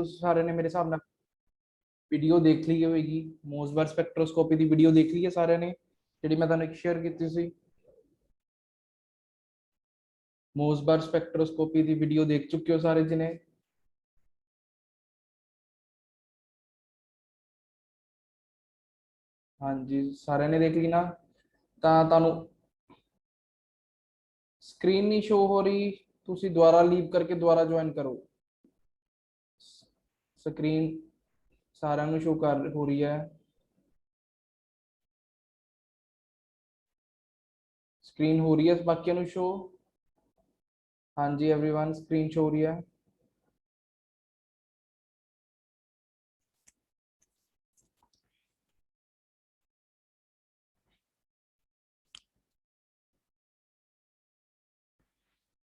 ਤੁਸੀਂ ਸਾਰਿਆਂ ਨੇ ਮੇਰੇ ਹਿਸਾਬ ਨਾਲ ਵੀਡੀਓ ਦੇਖ ਲਈ ਹੋਵੇਗੀ। ਮੋਸਬਾਰ ਸਪੈਕਟ੍ਰੋਸਕੋਪੀ ਦੀ ਵੀਡੀਓ ਦੇਖ ਲਈ ਹੈ ਸਾਰਿਆਂ ਨੇ, ਜਿਹੜੀ ਮੈਂ ਤੁਹਾਨੂੰ ਇੱਕ ਸ਼ੇਅਰ ਕੀਤੀ ਸੀ। ਮੋਸਬਾਰ ਸਪੈਕਟ੍ਰੋਸਕੋਪੀ ਦੀ ਵੀਡੀਓ ਦੇਖ ਚੁੱਕੇ ਹੋ ਸਾਰੇ ਜਣੇ? ਹਾਂਜੀ, ਸਾਰਿਆਂ ਨੇ ਦੇਖ ਲਈ ਨਾ? ਤਾਂ ਤੁਹਾਨੂੰ ਸਕਰੀਨ ਨਹੀਂ ਸ਼ੋ ਹੋ ਰਹੀ, ਤੁਸੀਂ ਦੁਬਾਰਾ ਲੀਵ ਕਰਕੇ ਦੁਬਾਰਾ ਜੁਆਇਨ ਕਰੋ। ਸਕਰੀਨ ਸਾਰਿਆਂ ਨੂੰ ਸ਼ੋ ਕਰ ਹੋ ਰਹੀ ਹੈ? ਸਕਰੀਨ ਹੋ ਰਹੀ ਹੈ ਬਾਕੀਆਂ ਨੂੰ ਸ਼ੋ? ਹਾਂਜੀ एवरीवन, स्क्रीन शो हो रही है?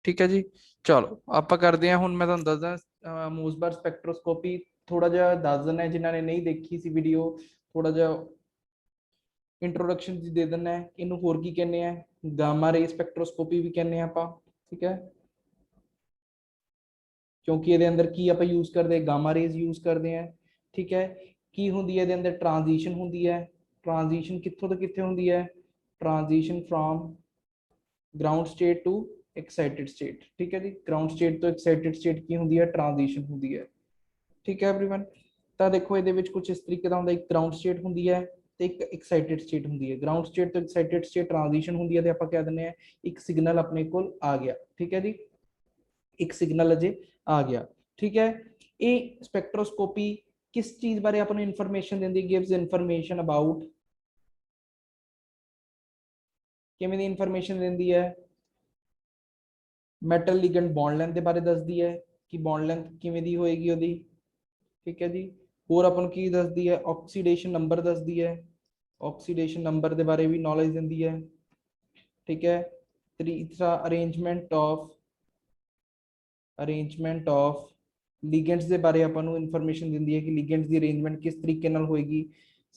ठीक है जी, चलो आप करते हैं। हुण मैं तुहानूं दसदा मोसबार स्पैक्ट्रोस्कोपी थोड़ा जिहा दस देना, जिन्होंने नहीं देखी सी वीडियो, थोड़ा जिहा इंट्रोडक्शन दे देना है। इनू होर की कहने हैं, गामा रे स्पैक्ट्रोस्कोपी भी कहने हैं आपां, ठीक है? क्योंकि ये अंदर की आप यूज करते हैं, गामा रेज यूज करते हैं, ठीक है? की होंदी है अंदर ट्रांजिशन होंदी है। ट्रांजिशन कित्थों तो कित्थे होंदी है? Transition from ground state to excited state, ठीक है जी? ग्राउंड स्टेट तो एक्साइटेड स्टेट की होंदी है? ट्रांजिशन होंदी है, ठीक है एवरीवन? तो देखो ये कुछ इस तरीके का होंदा, एक ग्राउंड स्टेट होंदी है ते एक एक्साइटेड स्टेट होंदी है। ग्राउंड स्टेट तो एक्साइटेड स्टेट ट्रांजिशन होंदी है, ते आपां कह दिंदे हैं एक सिग्नल अपने कोल आ गया, ठीक है जी? एक सिग्नल अजे आ गया, ठीक है? ये स्पैक्ट्रोस्कोपी किस चीज बारे अपने इंफॉर्मेशन देंदी? गिव्स इंफॉर्मेशन अबाउट, किवें दी इंफॉर्मेशन देंदी है? मैटल लिगेंड बॉन्ड लेंथ के बारे दसदी है कि बॉन्ड लेंथ किवें दी होएगी ओदी, ठीक है जी? होर अपन की दसदी है? ऑक्सीडेशन नंबर दसदी है, ऑक्सीडेशन नंबर के बारे भी नॉलेज देंदी है, ठीक है? तीसरा अरेंजमेंट ऑफ लिगेंड्स के बारे अपन इंफॉर्मेशन देंदी है कि लिगेंड्स की अरेंजमेंट किस तरीके नाल होएगी,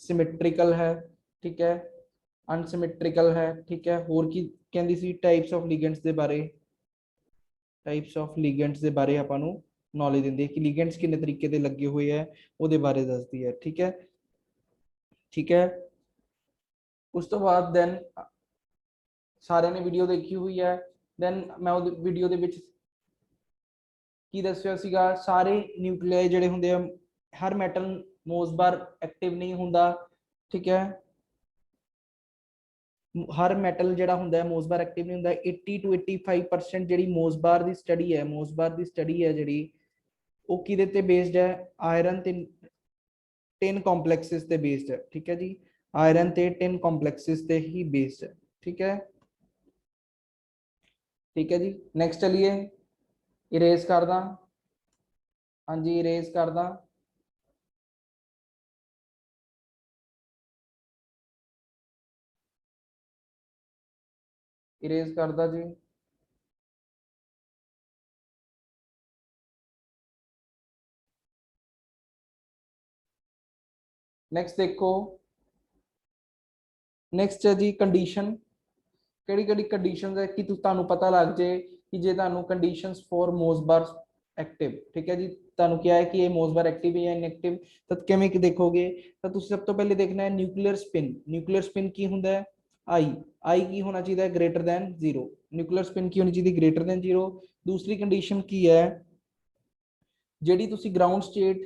सिमेट्रिकल है, ठीक है, अनसिमेट्रिकल है, ठीक है? होर की कहंदी सी? टाइप्स ऑफ लिगेंड्स के बारे, टाइप्स ऑफ लिगेंड्स के बारे अपन नॉलेज देंदी है कि लिगेंड्स कितने तरीके के लगे हुए हैं, वो बारे दसदी है, ठीक है? ठीक है, उस तो बाद दैन सारे ने वीडियो देखी हुई है। दैन मैं वीडियो के की दसिया सीगा, सारे न्यूक्लियाई जिहड़े हुंदे आ, हर मैटल मोसबार एक्टिव नहीं हुंदा, ठीक है? हर मैटल जिहड़ा हुंदा है मोसबार एक्टिव नहीं हुंदा। 80 to 85% जिहड़ी मोसबार की स्टडी है, मोसबार की स्टडी है जिहड़ी, वो किहदे ते बेस्ड है? आयरन ते टिन कॉम्पलैक्सिस ते बेस्ड है, ठीक है जी? आयरन ते टिन कॉम्पलैक्सिस ते ही बेस्ड है, ठीक है? ठीक है जी, नैक्सट चलिए, इरेज कर दा। हाँ जी, इरेज कर दा। इरेज कर दा जी। नैक्सट देखो, नैक्सट है जी कंडीशन। ਕਿਹੜੀ ਕਿਹੜੀ ਕੰਡੀਸ਼ਨਸ ਹੈ ਕਿ ਤੁਹਾਨੂੰ ਪਤਾ ਲੱਗ ਜੇ ਕਿ ਜੇ ਤੁਹਾਨੂੰ ਕੰਡੀਸ਼ਨਸ ਫॉर ਮੋਸਬਾਰ एक्टिव, ठीक है जी? ਤੁਹਾਨੂੰ ਕਿਹਾ ਹੈ कि ये मोसबार एक्टिव या इनएक्टिव, तो ਕਿਵੇਂ ਕਿ ਦੇਖੋਗੇ? ਤਾਂ ਤੁਸੀਂ ਸਭ ਤੋਂ ਪਹਿਲੇ ਦੇਖਣਾ ਹੈ ਨਿਊਕਲੀਅਰ ਸਪਿਨ। ਨਿਊਕਲੀਅਰ ਸਪਿਨ ਕੀ ਹੁੰਦਾ ਹੈ? आई, आई की होना चाहिए ग्रेटर दैन 0। न्यूक्लियर स्पिन की होनी चाहिए ग्रेटर दैन 0। दूसरी कंडीशन की है, ਜਿਹੜੀ ਤੁਸੀਂ ग्राउंड स्टेट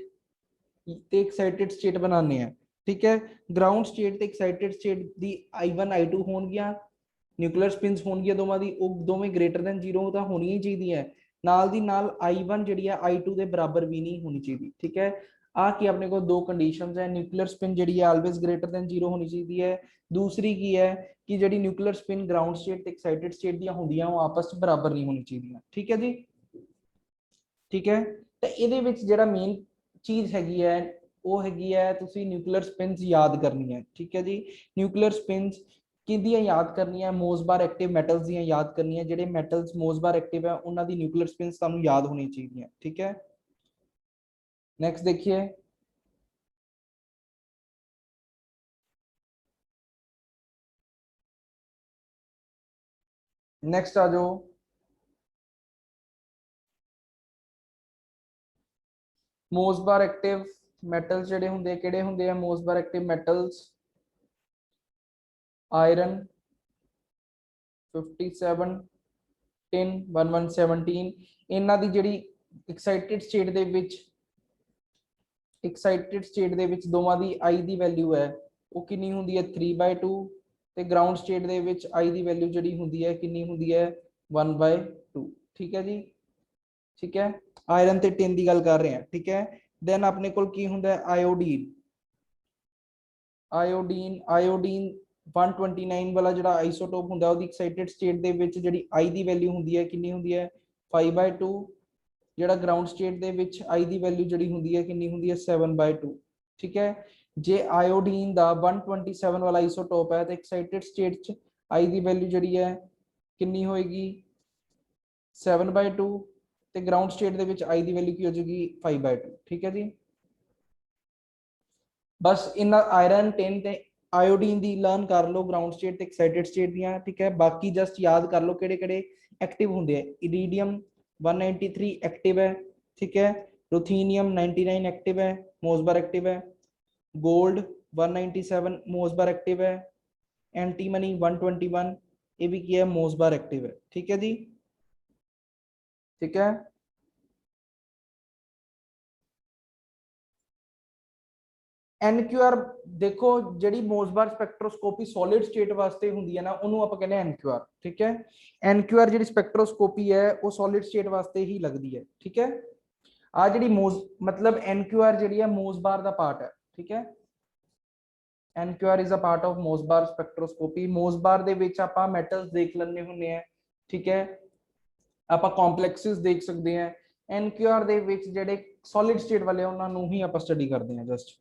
ਤੇ एक्साइटेड स्टेट बनाने हैं, ठीक है? ग्राउंड स्टेट ਤੇ एक्साइटेड स्टेट ਦੀ I1 I2 ਹੋਣਗੀਆਂ, न्यूक्लियर स्पिन्स होणगीਆਂ ਦੋਵਾਂ ਦੀ, ਉਹ ਦੋਵੇਂ ग्रेटर दैन 0 ਤਾਂ ਹੋਣੀਆਂ ਹੀ ਚਾਹੀਦੀਆਂ। ਨਾਲ ਦੀ ਨਾਲ I1 ਜਿਹੜੀ ਹੈ I2 ਦੇ ਬਰਾਬਰ ਵੀ ਨਹੀਂ ਹੋਣੀ ਚਾਹੀਦੀ, ਠੀਕ ਹੈ? ਆ ਕਿ ਆਪਣੇ ਕੋਲ ਦੋ ਕੰਡੀਸ਼ਨਸ ਹੈ। न्यूक्लियर स्पिन ਜਿਹੜੀ ਹੈ ਆਲਵੇਜ਼ ग्रेटर दैन 0 ਹੋਣੀ ਚਾਹੀਦੀ ਹੈ। दूसरी की है कि ਜਿਹੜੀ न्यूक्लियर स्पिन ग्राउंड स्टेट ਤੇ एक्साइटेड स्टेट ਦੀਆਂ ਹੁੰਦੀਆਂ ਉਹ ਆਪਸ ਵਿੱਚ ਬਰਾਬਰ ਨਹੀਂ ਹੋਣੀ ਚਾਹੀਦੀਆਂ, ਠੀਕ ਹੈ ਜੀ? ठीक है, तो ये ਜਿਹੜਾ मेन चीज हैगी है वो हैगी है ਤੁਸੀਂ न्यूक्लियर स्पिन्स याद करनी है, ठीक है जी? न्यूक्लियर स्पिन्स किहदियां याद करनी है? मोसबार एक्टिव मैटल्स दियां याद करनी है। ਜਿਹੜੇ मैटल्स मोसबार एक्टिव है उन्हां दी न्यूक्लियर स्पिन्स ਤੁਹਾਨੂੰ याद होनी चाहिए, ठीक है? नेक्स्ट देखिए, नेक्स्ट आ जाओ। ਮੋਸਬਾਰ ਐਕਟਿਵ ਮੈਟਲਸ ਜਿਹੜੇ ਹੁੰਦੇ ਕਿਹੜੇ ਹੁੰਦੇ ਆ ਮੋਸਬਾਰ ਐਕਟਿਵ ਮੈਟਲਸ ਆਇਰਨ 57 10 1117 ਇਹਨਾਂ ਦੀ ਜਿਹੜੀ ਐਕਸਾਈਟਿਡ ਸਟੇਟ ਦੇ ਵਿੱਚ ਦੋਵਾਂ ਦੀ I ਦੀ ਵੈਲਿਊ ਹੈ ਉਹ ਕਿੰਨੀ ਹੁੰਦੀ ਹੈ 3/2 ਤੇ ਗਰਾਊਂਡ ਸਟੇਟ ਦੇ ਵਿੱਚ I ਦੀ ਵੈਲਿਊ ਜਿਹੜੀ ਹੁੰਦੀ ਹੈ ਕਿੰਨੀ ਹੁੰਦੀ ਹੈ 1/2 ਠੀਕ ਹੈ ਜੀ ਠੀਕ ਹੈ ਆਇਰਨ ਤੇ ਟਿਨ ਦੀ ਗੱਲ ਕਰ ਰਹੇ ਹਾਂ ਠੀਕ ਹੈ ਦੈਨ ਆਪਣੇ ਕੋਲ ਕੀ ਹੁੰਦਾ ਹੈ ਆਇਓਡੀਨ 129 ਵਾਲਾ ਜਿਹੜਾ ਆਈਸੋਟੋਪ ਹੁੰਦਾ ਉਹਦੀ ਐਕਸਾਈਟਿਡ ਸਟੇਟ ਦੇ ਵਿੱਚ ਜਿਹੜੀ I ਦੀ ਵੈਲਿਊ ਹੁੰਦੀ ਹੈ ਕਿੰਨੀ ਹੁੰਦੀ ਹੈ 5/2 ਜਿਹੜਾ ਗਰਾਊਂਡ ਸਟੇਟ ਦੇ ਵਿੱਚ I ਦੀ ਵੈਲਿਊ ਜਿਹੜੀ ਹੁੰਦੀ ਹੈ ਕਿੰਨੀ ਹੁੰਦੀ ਹੈ 7/2 ਠੀਕ ਹੈ ਜੇ ਆਇਓਡੀਨ ਦਾ 127 ਵਾਲਾ ਆਈਸੋਟੋਪ ਹੈ ਤੇ ਐਕਸਾਈਟਿਡ ਸਟੇਟ ਚ I ਦੀ ਵੈਲਿਊ ਜਿਹੜੀ ਹੈ ਕਿੰਨੀ ਹੋਏਗੀ 7/2 ਤੇ ਗਰਾਊਂਡ ਸਟੇਟ ਦੇ ਵਿੱਚ I ਦੀ ਵੈਲਿਊ ਕੀ ਹੋ ਜਾਏਗੀ 5/2 ਠੀਕ ਹੈ ਜੀ ਬਸ ਇਹਨਾਂ ਆਇਰਨ ਟਿਨ ਤੇ ਆਇਓਡੀਨ ਦੀ ਲਰਨ ਕਰ ਲਓ ਗਰਾਊਂਡ ਸਟੇਟ ਤੇ ਐਕਸਾਈਟਿਡ ਸਟੇਟ ਦੀਆਂ ਠੀਕ ਹੈ ਬਾਕੀ ਜਸਟ ਯਾਦ ਕਰ ਲਓ ਕਿਹੜੇ ਕਿਹੜੇ ਐਕਟਿਵ ਹੁੰਦੇ ਆ ਇਰੀਡੀਅਮ 193 ਐਕਟਿਵ ਹੈ ठीक है रुथेनियम 99 एक्टिव है मोसबार एक्टिव है गोल्ड 197 मोसबार एक्टिव है एंटीमनी 121 ये भी किया है मोसबार एक्टिव है ठीक है जी ठीक है एनक्यूआर देखो ਜਿਹੜੀ ਮੋਸਬਾਰ ਸਪੈਕਟਰੋਸਕੋਪੀ ਸੋਲਿਡ ਸਟੇਟ ਵਾਸਤੇ ਹੁੰਦੀ ਹੈ ਨਾ ਉਹਨੂੰ ਆਪਾਂ ਕਹਿੰਦੇ ਐਨਕਿਊਆਰ ਠੀਕ ਹੈ ਐਨਕਿਊਆਰ ਜਿਹੜੀ ਸਪੈਕਟਰੋਸਕੋਪੀ ਹੈ ਉਹ ਸੋਲਿਡ ਸਟੇਟ ਵਾਸਤੇ ਹੀ ਲੱਗਦੀ ਹੈ ਠੀਕ ਹੈ ਆ ਜਿਹੜੀ मतलब एनक्यूआर ਜਿਹੜੀ ਹੈ ਮੋਸਬਾਰ ਦਾ ਪਾਰਟ ਹੈ ਠੀਕ ਹੈ NQR is a part of Mossbauer spectroscopy Mossbauer ਦੇ ਵਿੱਚ ਆਪਾਂ ਮੈਟਲਸ ਦੇਖ ਲੈਣੇ ਹੁੰਦੇ ਆ ਠੀਕ ਹੈ ਆਪਾਂ ਕੰਪਲੈਕਸਸ ਦੇਖ ਸਕਦੇ ਆ एनक्यूआर ਦੇ ਵਿੱਚ ਜਿਹੜੇ ਸੋਲਿਡ ਸਟੇਟ ਵਾਲੇ ਉਹਨਾਂ ਨੂੰ ਹੀ ਆਪਾਂ ਸਟੱਡੀ ਕਰਦੇ ਆ ਜਸਟ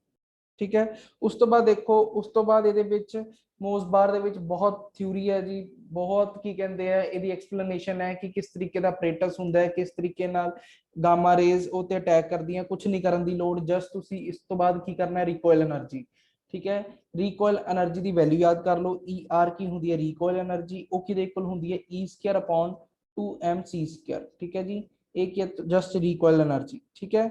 ठीक है उस तो बाद देखो उस तो बाद ਇਹਦੇ ਵਿੱਚ ਮੋਸਬਾਰ ਦੇ ਵਿੱਚ ਬਹੁਤ ਥਿਊਰੀ ਹੈ ਜੀ ਬਹੁਤ ਕੀ ਕਹਿੰਦੇ ਆ ਇਹਦੀ ਐਕਸਪਲੇਨੇਸ਼ਨ ਹੈ ਕਿ ਕਿਸ ਤਰੀਕੇ ਦਾ ਆਪਰੇਟਸ ਹੁੰਦਾ ਹੈ ਕਿਸ ਤਰੀਕੇ ਨਾਲ ਗਾਮਾ ਰੇਜ਼ ਉਹ ਤੇ ਅਟੈਕ ਕਰਦੀਆਂ ਕੁਝ ਨਹੀਂ ਕਰਨ ਦੀ ਲੋੜ ਜਸਟ ਤੁਸੀਂ ਇਸ ਤੋਂ ਬਾਅਦ ਕੀ ਕਰਨਾ ਹੈ ਰਿਕੋਇਲ એનર્ਜੀ ਠੀਕ ਹੈ ਰਿਕੋਇਲ એનર્ਜੀ ਦੀ ਵੈਲਿਊ ਯਾਦ ਕਰ ਲਓ ER ਕੀ ਹੁੰਦੀ ਹੈ ਰਿਕੋਇਲ એનર્ਜੀ ਉਹ ਕਿਹਦੇ ਇਕੁਅਲ ਹੁੰਦੀ ਹੈ E² 2mc², ठीक है जी एक ये जस्ट रिकॉइल एनर्जी ठीक है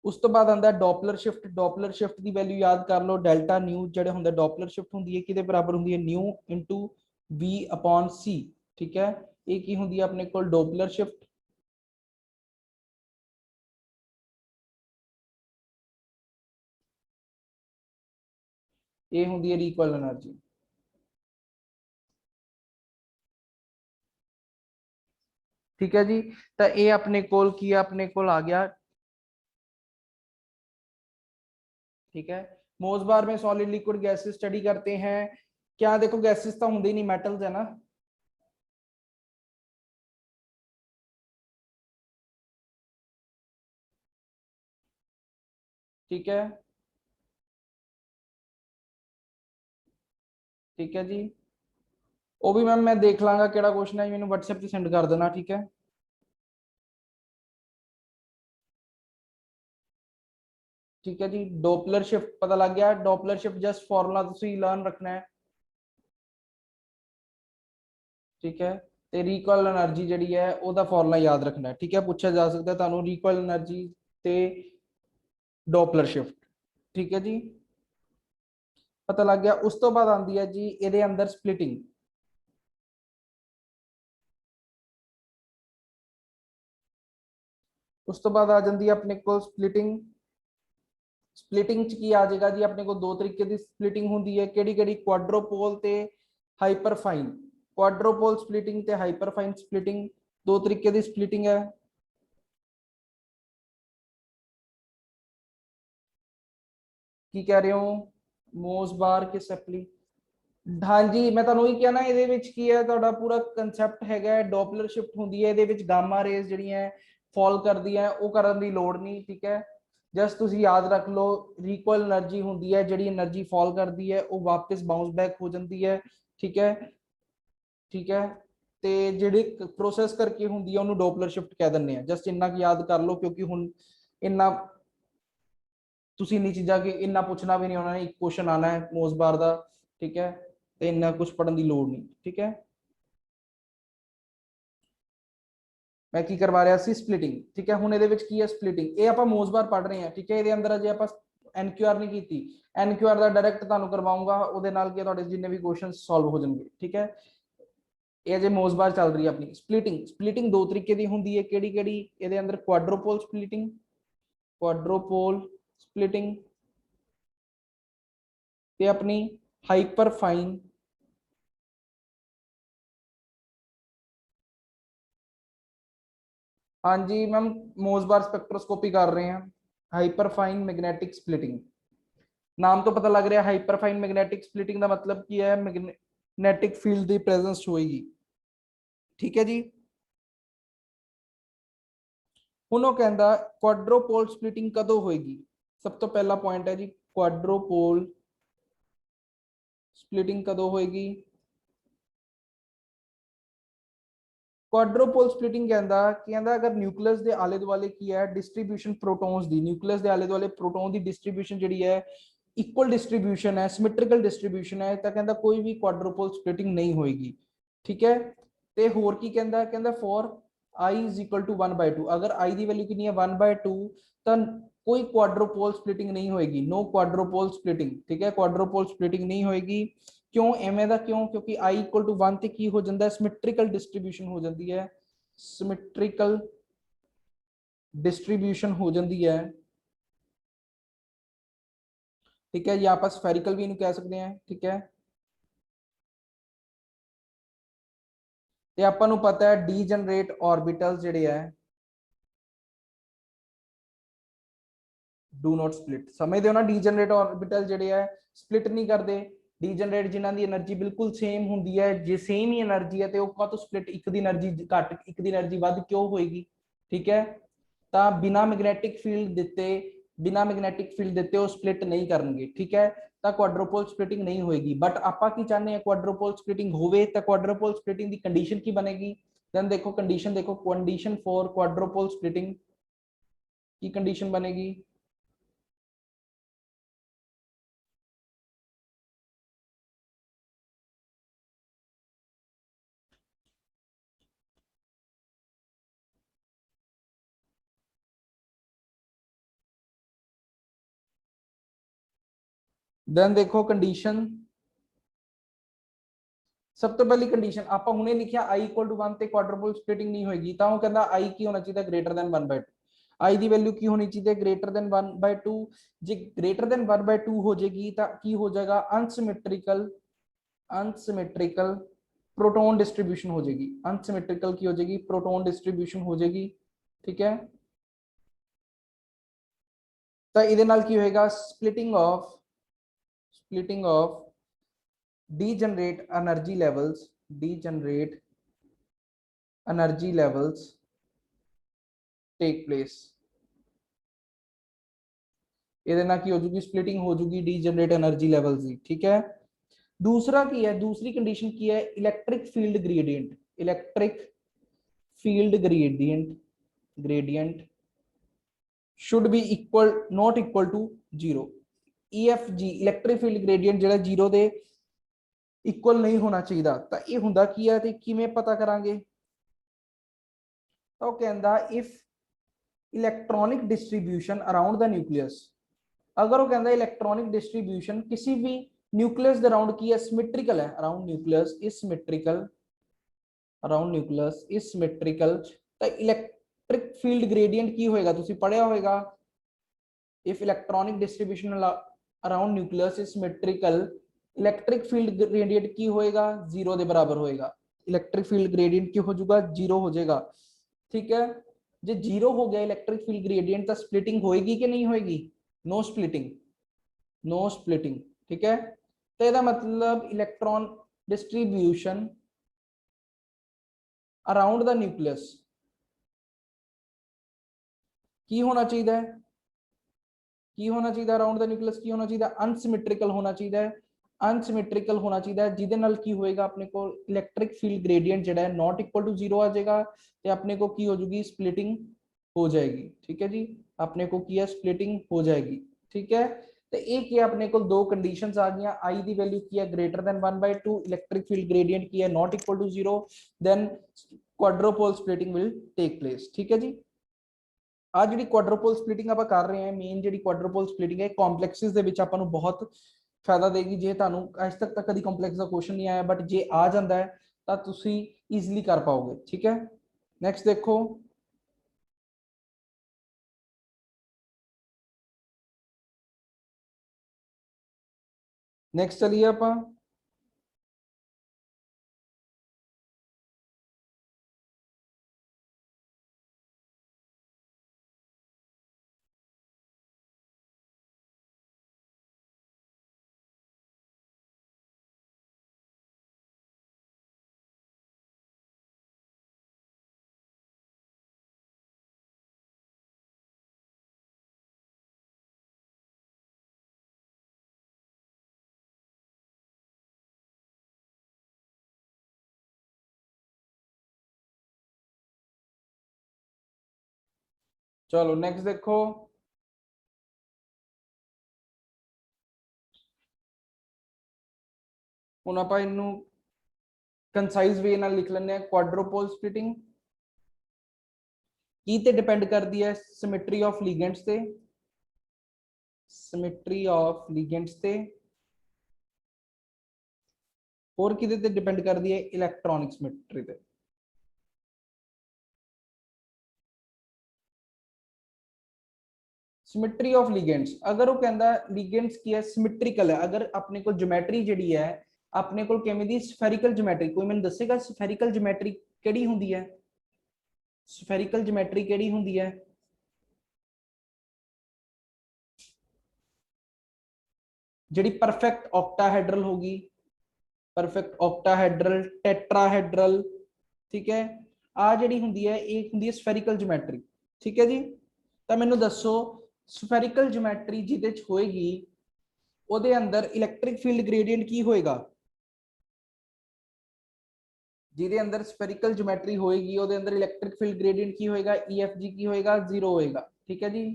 उस तो बाद आंदा डॉपलर शिफ्ट ਦੀ ਵੈਲਿਊ ਯਾਦ ਕਰ ਲਓ ਡੈਲਟਾ ਨਿਊ ਜਿਹੜੇ ਹੁੰਦਾ ਡॉपलर शिफ्ट ਹੁੰਦੀ ਹੈ ਕਿਹਦੇ ਬਰਾਬਰ ਹੁੰਦੀ ਹੈ ਨਿਊ ਇਨਟੂ v/c ਠੀਕ ਹੈ ਇਹ ਕੀ ਹੁੰਦੀ ਹੈ ਆਪਣੇ ਕੋਲ ਡॉपलर शिफ्ट ਇਹ ਹੁੰਦੀ ਹੈ ਰਿਕੋਇਲ એનર્ਜੀ ठीक है जी तो ये अपने कोल की अपने कोल आ गया ठीक है मोसबार में सॉलिड लिक्विड गैसेस स्टडी करते हैं क्या देखो गैसेस तो होंगे नहीं मेटल्स है ना ठीक है जी वो भी मैम मैं देख लांगा केड़ा क्वेश्चन है मैंने व्हाट्सएप पे सेंड कर देना ठीक है ठीक है जी डॉपलर शिफ्ट पता लग गया डॉपलर शिफ्ट जस्ट फॉर्मूला तुसी लर्न रखना है ठीक है ते रिकॉइल एनर्जी जिहड़ी है ओदा फॉर्मूला याद रखना है ठीक है पूछा जा सकता है तुहानू रिकॉइल एनर्जी ते डॉपलर शिफ्ट ठीक है जी पता लग गया उस तो बाद आंदी है जी इहदे अंदर स्प्लिटिंग उस तो बाद आ जाती है अपने को स्प्लिटिंग च की आ जाएगा जी अपने को दो तरीके की स्प्लिटिंग होंगी है केड़ी क्वाड्रोपोल ते हाइपरफाइन क्वाड्रोपोल स्प्लिटिंग ते हाइपरफाइन स्प्लिटिंग दो तरीके की स्प्लिटिंग है की कह रहे हो मोसबार के सेपली हाँ जी मैं तुहानू ही कहना ਇਹਦੇ ਵਿੱਚ ਕੀ ਹੈ ਤੁਹਾਡਾ ਪੂਰਾ ਕਨਸੈਪਟ ਹੈਗਾ ਡॉपलर शिफ्ट ਹੁੰਦੀ ਹੈ ਇਹਦੇ ਵਿੱਚ ਗਾਮਾ ਰੇਜ਼ ਜਿਹੜੀਆਂ ਫਾਲ ਕਰਦੀਆਂ ਉਹ ਕਰਨ ਦੀ ਲੋੜ ਨਹੀਂ ਠੀਕ ਹੈ ਜਸਟ ਤੁਸੀਂ ਯਾਦ ਰੱਖ ਲਓ ਰਿਕੋਇਲ એનર્ਜੀ ਹੁੰਦੀ ਹੈ ਜਿਹੜੀ એનર્ਜੀ ਫਾਲ ਕਰਦੀ ਹੈ ਉਹ ਵਾਪਸ ਬਾਉਂਸ ਬੈਕ ਹੋ ਜਾਂਦੀ ਹੈ ਠੀਕ ਹੈ ਤੇ ਜਿਹੜੀ ਪ੍ਰੋਸੈਸ ਕਰਕੇ ਹੁੰਦੀ ਹੈ ਉਹਨੂੰ ਡॉपलर शिफ्ट ਕਹਿ ਦਿੰਦੇ ਆ ਜਸਟ ਇੰਨਾ ਕਿ ਯਾਦ ਕਰ ਲਓ ਕਿਉਂਕਿ ਹੁਣ ਇੰਨਾ ਤੁਸੀਂ ਇੰਨੀ ਚੀਜ਼ਾਂ ਕਿ ਇੰਨਾ ਪੁੱਛਣਾ ਵੀ ਨਹੀਂ ਉਹਨਾਂ ਨੇ ਇੱਕ ਕੁਐਸਚਨ ਆਣਾ ਹੈ ਮੋਸਬਾਰ ਦਾ ठीक है तो इन्ना कुछ पढ़ने की लोड़ नहीं ठीक है मैं की करवा रहा सी स्प्लिटिंग, ठीक है। हुण ਇਹਦੇ ਵਿੱਚ ਕੀ ਹੈ ਸਪਲਿਟਿੰਗ, ਇਹ ਆਪਾਂ ਮੋਸਬਾਰ ਪੜ ਰਹੇ ਹਾਂ, ਠੀਕ ਹੈ। ਇਹਦੇ ਅੰਦਰ ਅਜੇ ਆਪਾਂ NQR ਨਹੀਂ ਕੀਤੀ, NQR ਦਾ ਡਾਇਰੈਕਟ ਤੁਹਾਨੂੰ ਕਰਵਾਉਂਗਾ, ਉਹਦੇ ਨਾਲ ਕੀ ਤੁਹਾਡੇ ਜਿੰਨੇ ਵੀ ਕੁਐਸਚਨ ਸੋਲਵ ਹੋ ਜਾਣਗੇ, ਠੀਕ ਹੈ। ਇਹ ਅਜੇ ਮੋਸਬਾਰ ਚੱਲ ਰਹੀ ਹੈ ਆਪਣੀ ਸਪਲਿਟਿੰਗ। ਸਪਲਿਟਿੰਗ ਦੋ ਤਰੀਕੇ ਦੀ ਹੁੰਦੀ ਹੈ, ਕਿਹੜੀ ਕਿਹੜੀ? ਇਹਦੇ ਅੰਦਰ ਕੁਆਡਰੋਪੋਲ ਸਪਲਿਟਿੰਗ, ਕੁਆਡਰੋਪੋਲ ਸਪਲਿਟਿੰਗ ਤੇ ਆਪਣੀ ਹਾਈਪਰਫਾਈਨ हाँ जी मैम, मोसबार स्पेक्ट्रोस्कोपी कर रहे हैं। हाइपरफाइन मैग्नेटिक स्प्लिटिंग, नाम तो पता लग रहा है। हाइपरफाइन मैग्नेटिक स्प्लिटिंग का मतलब की है मैग्नेटिक फील्ड की प्रेजेंस होएगी, ठीक है जी। ਹੁਣ ਉਹ ਕਹਿੰਦਾ ਕੁਆਡਰੋਪੋਲ ਸਪਲਿਟਿੰਗ ਕਦੋਂ ਹੋਏਗੀ? ਸਭ ਤੋਂ ਪਹਿਲਾ ਪੁਆਇੰਟ ਹੈ ਜੀ, ਕੁਆਡਰੋਪੋਲ ਸਪਲਿਟਿੰਗ ਕਦੋਂ ਹੋਏਗੀ? ਕੁਆਡਰੋਪੋਲ ਸਪਲਿਟਿੰਗ ਕਹਿੰਦਾ ਅਗਰ ਨਿਊਕਲੀਅਸ ਦੇ ਆਲੇ ਦੁਆਲੇ ਕੀ ਹੈ ਡਿਸਟ੍ਰੀਬਿਊਸ਼ਨ ਪ੍ਰੋਟੋਨਸ ਦੀ, ਨਿਊਕਲੀਅਸ ਦੇ ਆਲੇ ਦੁਆਲੇ ਪ੍ਰੋਟੋਨ ਦੀ ਡਿਸਟ੍ਰੀਬਿਊਸ਼ਨ ਜਿਹੜੀ ਹੈ ਇਕੁਅਲ डिस्ट्रीब्यूशन है, सिमेट्रिकल डिस्ट्रीब्यूशन है, तो कहता कोई भी क्वाड्रोपोल स्प्लिटिंग नहीं होएगी, ठीक है। ते होर की कहता for I is equal to 1/2, अगर I की वैल्यू कितनी है 1/2, तो कोई क्वाड्रोपोल स्प्लिटिंग नहीं होएगी, नो क्वाड्रोपोल स्प्लिटिंग, ठीक है। क्वाड्रोपोल स्प्लिटिंग नहीं होएगी, क्यों एवें दा? क्यों? क्योंकि I इक्वल टू 1 ते की हो जाता है सिमेट्रिकल डिस्ट्रीब्यूशन हो जाती है, सिमेट्रिकल डिस्ट्रीब्यूशन हो जाती है, ठीक है। या आप स्फेरिकल भी कह सकते हैं, ठीक है। ते आपां नूं पता है डीजनरेट ऑर्बिटल्स जिहड़े है डू नॉट स्प्लिट, समझदे हो ना। डीजनरेट ऑर्बिटल जिहड़े है स्प्लिट नहीं करते। डीजनरेट जिन्हां दी एनर्जी बिल्कुल सेम हुंदी है, जे सेम ही एनर्जी है तो वह काहतों स्प्लिट, एक दी एनर्जी घट एक दी एनर्जी वध क्यों होएगी, ठीक है। तो बिना मैग्नेटिक फील्ड दिते, बिना मैग्नेटिक फील्ड दिते वो स्प्लिट नहीं करनगे, ठीक है। तो क्वाड्रोपोल स्प्लिटिंग नहीं होएगी। बट आपां की चाहते हैं क्वाड्रोपोल स्प्लिटिंग होवे, तो क्वाड्रोपोल स्प्लिटिंग की कंडीशन की बनेगी? देन देखो कंडीशन, देखो कंडीशन फॉर क्वाड्रोपोल स्प्लिटिंग की कंडीशन बनेगी, देन देखो कंडीशन। सब तो पहली कंडीशन आप हमने लिखा I इक्वल टू 1 ते क्वाड्रुपल स्प्लिटिंग नहीं होगी, तो वो कहता I की होना चाहिए ग्रेटर देन 1/2, I की वैल्यू की होनी चाहिए ग्रेटर देन 1/2। जे ग्रेटर देन 1/2 हो जाएगी तो की हो जाएगा अनसिमेट्रिकल, अनसिमेट्रिकल प्रोटॉन डिस्ट्रीब्यूशन हो जाएगी, अनसिमेट्रिकल की हो जाएगी प्रोटॉन डिस्ट्रीब्यूशन हो जाएगी, ठीक है। तो इहदे नाल की होएगा splitting of, splitting of degenerate energy levels, degenerate energy levels take place। ਇਹਦੇ ਨਾਲ ਕੀ ਹੋ ਜੂਗੀ ਸਪਲਿਟਿੰਗ ਹੋ ਜੂਗੀ ਡੀਜਨरेट एनर्जी लेवल्स ਦੀ, ठीक है। दूसरा की है, दूसरी कंडीशन की है electric field gradient, electric field gradient, gradient should be equal not equal to 0। EFG electric field gradient ਜਿਹੜਾ 0 ਦੇ इक्वल नहीं होना चाहिए। तो यह हुंदा की है ते किवें पता करांगे? तो कहंदा if electronic distribution around the nucleus, अगर वो कहंदा इलेक्ट्रॉनिक डिस्ट्रीब्यूशन किसी भी न्यूक्लियस दे अराउंड की है सिमेट्रिकल है, around nucleus is symmetrical, around nucleus is symmetrical, तो इलेक्ट्रिक फील्ड ग्रेडियंट की होएगा? तुसी पढ़िया होएगा, if electronic distribution around nucleus is symmetrical, electric field gradient की होएगा 0 के बराबर होएगा। इलेक्ट्रिक फील्ड ग्रेडियंट की हो जाएगा 0 हो जाएगा, ठीक है। जो 0 हो गया इलेक्ट्रिक फील्ड ग्रेडियंट, तो स्प्लिटिंग होएगी कि नहीं होएगी? नो स्प्लिटिंग, नो स्प्लिटिंग, ठीक है। तो इसका मतलब electron distribution around the nucleus की होना चाहिए, की होना चाहिए अराउंड द न्यूक्लियस की होना चाहिए अनसिमेट्रिकल होना चाहिए, अनसिमेट्रिकल होना चाहिए, जिहदे नाल की होएगा अपने को इलेक्ट्रिक फील्ड ग्रेडियंट जिहड़ा है नॉट इक्वल टू 0 आ जाएगा, तो अपने को की हो जाएगी स्प्लिटिंग हो जाएगी, ठीक है जी। अपने को की है स्प्लिटिंग हो जाएगी, ठीक है। तो एक ही अपने को दो कंडीशंस आ गई, I की वैल्यू की है greater than 1/2, electric field gradient की है not equal to 0, then quadrupole splitting will take place। ठीक है जी। ਆ ਜਿਹੜੀ ਕੁਆਡਰਪੋਲ ਸਪਲਿਟਿੰਗ ਆਪਾਂ ਕਰ ਰਹੇ ਹਾਂ, ਮੇਨ ਜਿਹੜੀ ਕੁਆਡਰਪੋਲ ਸਪਲਿਟਿੰਗ ਹੈ ਕੰਪਲੈਕਸਿਸ ਦੇ ਵਿੱਚ ਆਪਾਂ ਨੂੰ ਬਹੁਤ ਫਾਇਦਾ ਦੇਗੀ। ਜੇ ਤੁਹਾਨੂੰ ਅੱਜ ਤੱਕ ਤਾਂ ਕਦੀ ਕੰਪਲੈਕਸ ਦਾ ਕੁਐਸਚਨ ਨਹੀਂ ਆਇਆ, ਬਟ ਜੇ ਆ ਜਾਂਦਾ ਹੈ ਤਾਂ ਤੁਸੀਂ ਈਜ਼ੀਲੀ ਕਰ ਪਾਓਗੇ। ਠੀਕ ਹੈ, ਨੈਕਸਟ ਦੇਖੋ। नेक्स्ट चलिए आप। चलो नेक्स्ट देखो। ਹੁਣ ਆਪਾਂ ਇਹਨੂੰ ਕੰਸਾਈਜ਼ ਵੇ ਨਾਲ ਲਿਖ ਲੈਂਦੇ ਆ। ਕੁਆਡਰੋਪੋਲ ਸਪਲਿਟਿੰਗ ਕੀ ਤੇ ਡਿਪੈਂਡ ਕਰਦੀ ਹੈ? ਸਿਮੈਟਰੀ ਆਫ ਲਿਗੈਂਡਸ ਤੇ, ਸਿਮੈਟਰੀ ਆਫ ਲਿਗੈਂਡਸ ਤੇ। ਹੋਰ ਕਿਹਦੇ ਤੇ ਡਿਪੈਂਡ ਕਰਦੀ ਹੈ? ਇਲੈਕਟ੍ਰੋਨਿਕ ਸਿਮੈਟਰੀ ਤੇ। सिमेट्री ऑफ लिगेंड्स, अगर वो कहता लिगेंड्स की है सिमेट्रिकल है, अगर अपने को ज्योमेट्री जिहड़ी है अपने को किवें दी स्फेरिकल ज्योमेट्री, कोई मैंने दसेगा स्फेरिकल ज्योमेट्री किहड़ी हुंदी है? स्फेरिकल ज्योमेट्री किहड़ी हुंदी है? जिहड़ी परफेक्ट ऑक्टाहेड्रल होगी, परफेक्ट ऑक्टाहेड्रल, टेट्राहेड्रल। ठीक है, आ जिहड़ी हुंदी है एक हुंदी है स्फेरिकल ज्योमेट्री। ठीक है जी, तो मैनू दसो स्फेरिकल ज्योमेट्री जिहदे च होएगी ਉਹਦੇ ਅੰਦਰ ਇਲੈਕਟ੍ਰਿਕ ਫੀਲਡ ਗ੍ਰੇਡੀਐਂਟ ਕੀ ਹੋਏਗਾ? ਜਿਹਦੇ ਅੰਦਰ ਸਫੈਰਿਕਲ ਜਿਓਮੈਟਰੀ ਹੋਏਗੀ ਉਹਦੇ ਅੰਦਰ ਇਲੈਕਟ੍ਰਿਕ ਫੀਲਡ ਗ੍ਰੇਡੀਐਂਟ ਕੀ ਹੋਏਗਾ? EFG ਕੀ ਹੋਏਗਾ? 0 ਹੋਏਗਾ। ਠੀਕ ਹੈ ਜੀ,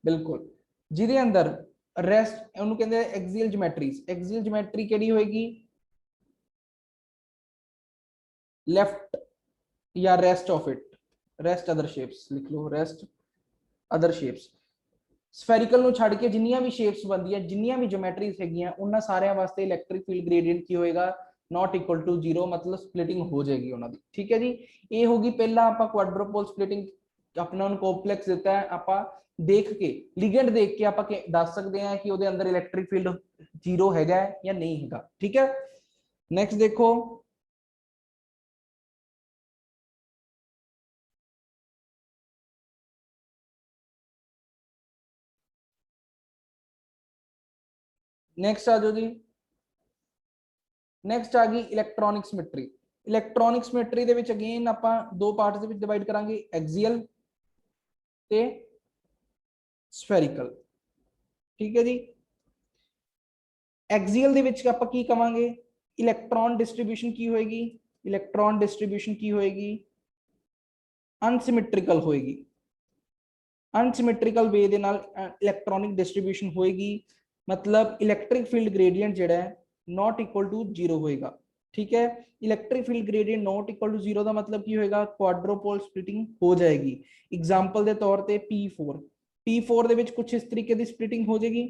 ਬਿਲਕੁਲ। ਜਿਹਦੇ ਅੰਦਰ ਰੈਸਟ ਉਹਨੂੰ ਕਹਿੰਦੇ ਐਕਸੀਅਲ ਜਿਓਮੈਟਰੀਜ਼, ਐਕਸੀਅਲ ਜਿਓਮੈਟਰੀ ਕਿਹੜੀ ਹੋਏਗੀ? लेफ्ट या rest of it, rest other shapes लिख लो, रेस्ट अदर शेप्स। स्फेरिकल ਨੂੰ ਛੱਡ ਕੇ ਜਿੰਨੀਆਂ ਵੀ ਸ਼ੇਪਸ ਬਣਦੀਆਂ, ਜਿੰਨੀਆਂ ਵੀ ਜਿਓਮੈਟਰੀਜ਼ ਹੈਗੀਆਂ, ਉਹਨਾਂ ਸਾਰਿਆਂ ਵਾਸਤੇ ਇਲੈਕਟ੍ਰਿਕ ਫੀਲਡ ਗ੍ਰੇਡੀਐਂਟ ਕੀ ਹੋਏਗਾ? नॉट इक्वल टू 0, मतलब स्प्लिटिंग हो जाएगी ਉਹਨਾਂ ਦੀ। ठीक है जी, ये होगी पहला ਆਪਾਂ क्वाड्रुपल स्प्लिटिंग अपना ਨੂੰ ਕੰਪਲੈਕਸ ਦਿੱਤਾ ਹੈ, ਆਪਾਂ देख के लिगेंड देख के ਆਪਾਂ ਦੱਸ ਸਕਦੇ ਹਾਂ ਕਿ ਉਹਦੇ ਅੰਦਰ ਇਲੈਕਟ੍ਰਿਕ ਫੀਲਡ 0 ਹੈਗਾ ਜਾਂ ਨਹੀਂ ਹੈਗਾ। ठीक है, नेक्स्ट देखो। नेक्स्ट आ जाओ जी। नेक्स्ट आ गई इलैक्ट्रॉनिक सिमेट्री। इलैक्ट्रॉनिक सिमेट्री ਦੇ ਵਿੱਚ ਅਗੇਨ ਆਪਾਂ ਦੋ ਪਾਰਟਸ ਦੇ ਵਿੱਚ ਡਿਵਾਈਡ ਕਰਾਂਗੇ, ਐਕਸੀਅਲ ਤੇ ਸਫੈਰਿਕਲ। ਠੀਕ ਹੈ ਜੀ, ਐਕਸੀਅਲ ਦੇ ਵਿੱਚ ਆਪਾਂ ਕੀ ਕਵਾਂਗੇ? ਇਲੈਕਟ੍ਰॉन डिस्ट्रीब्यूशन ਕੀ ਹੋਏਗੀ? इलैक्ट्रॉन डिस्ट्रीब्यूशन ਕੀ ਹੋਏਗੀ? अनसिमेट्रिकल होएगी। अनसिमेट्रिकल वे ਦੇ ਨਾਲ इलैक्ट्रॉनिक डिस्ट्रीब्यूशन होएगी, मतलब इलैक्ट्रिक फील्ड ग्रेडियंट ਜਿਹੜਾ ਹੈ नॉट इक्वल टू 0 होएगा। ठीक है, electric field gradient not equal to 0 का मतलब की होएगा? क्वाड्रोपोल स्प्लिटिंग हो जाएगी। एग्जांपल के तौर पे P4, P4 दे विच कुछ इस तरीके की स्प्लिटिंग हो जाएगी।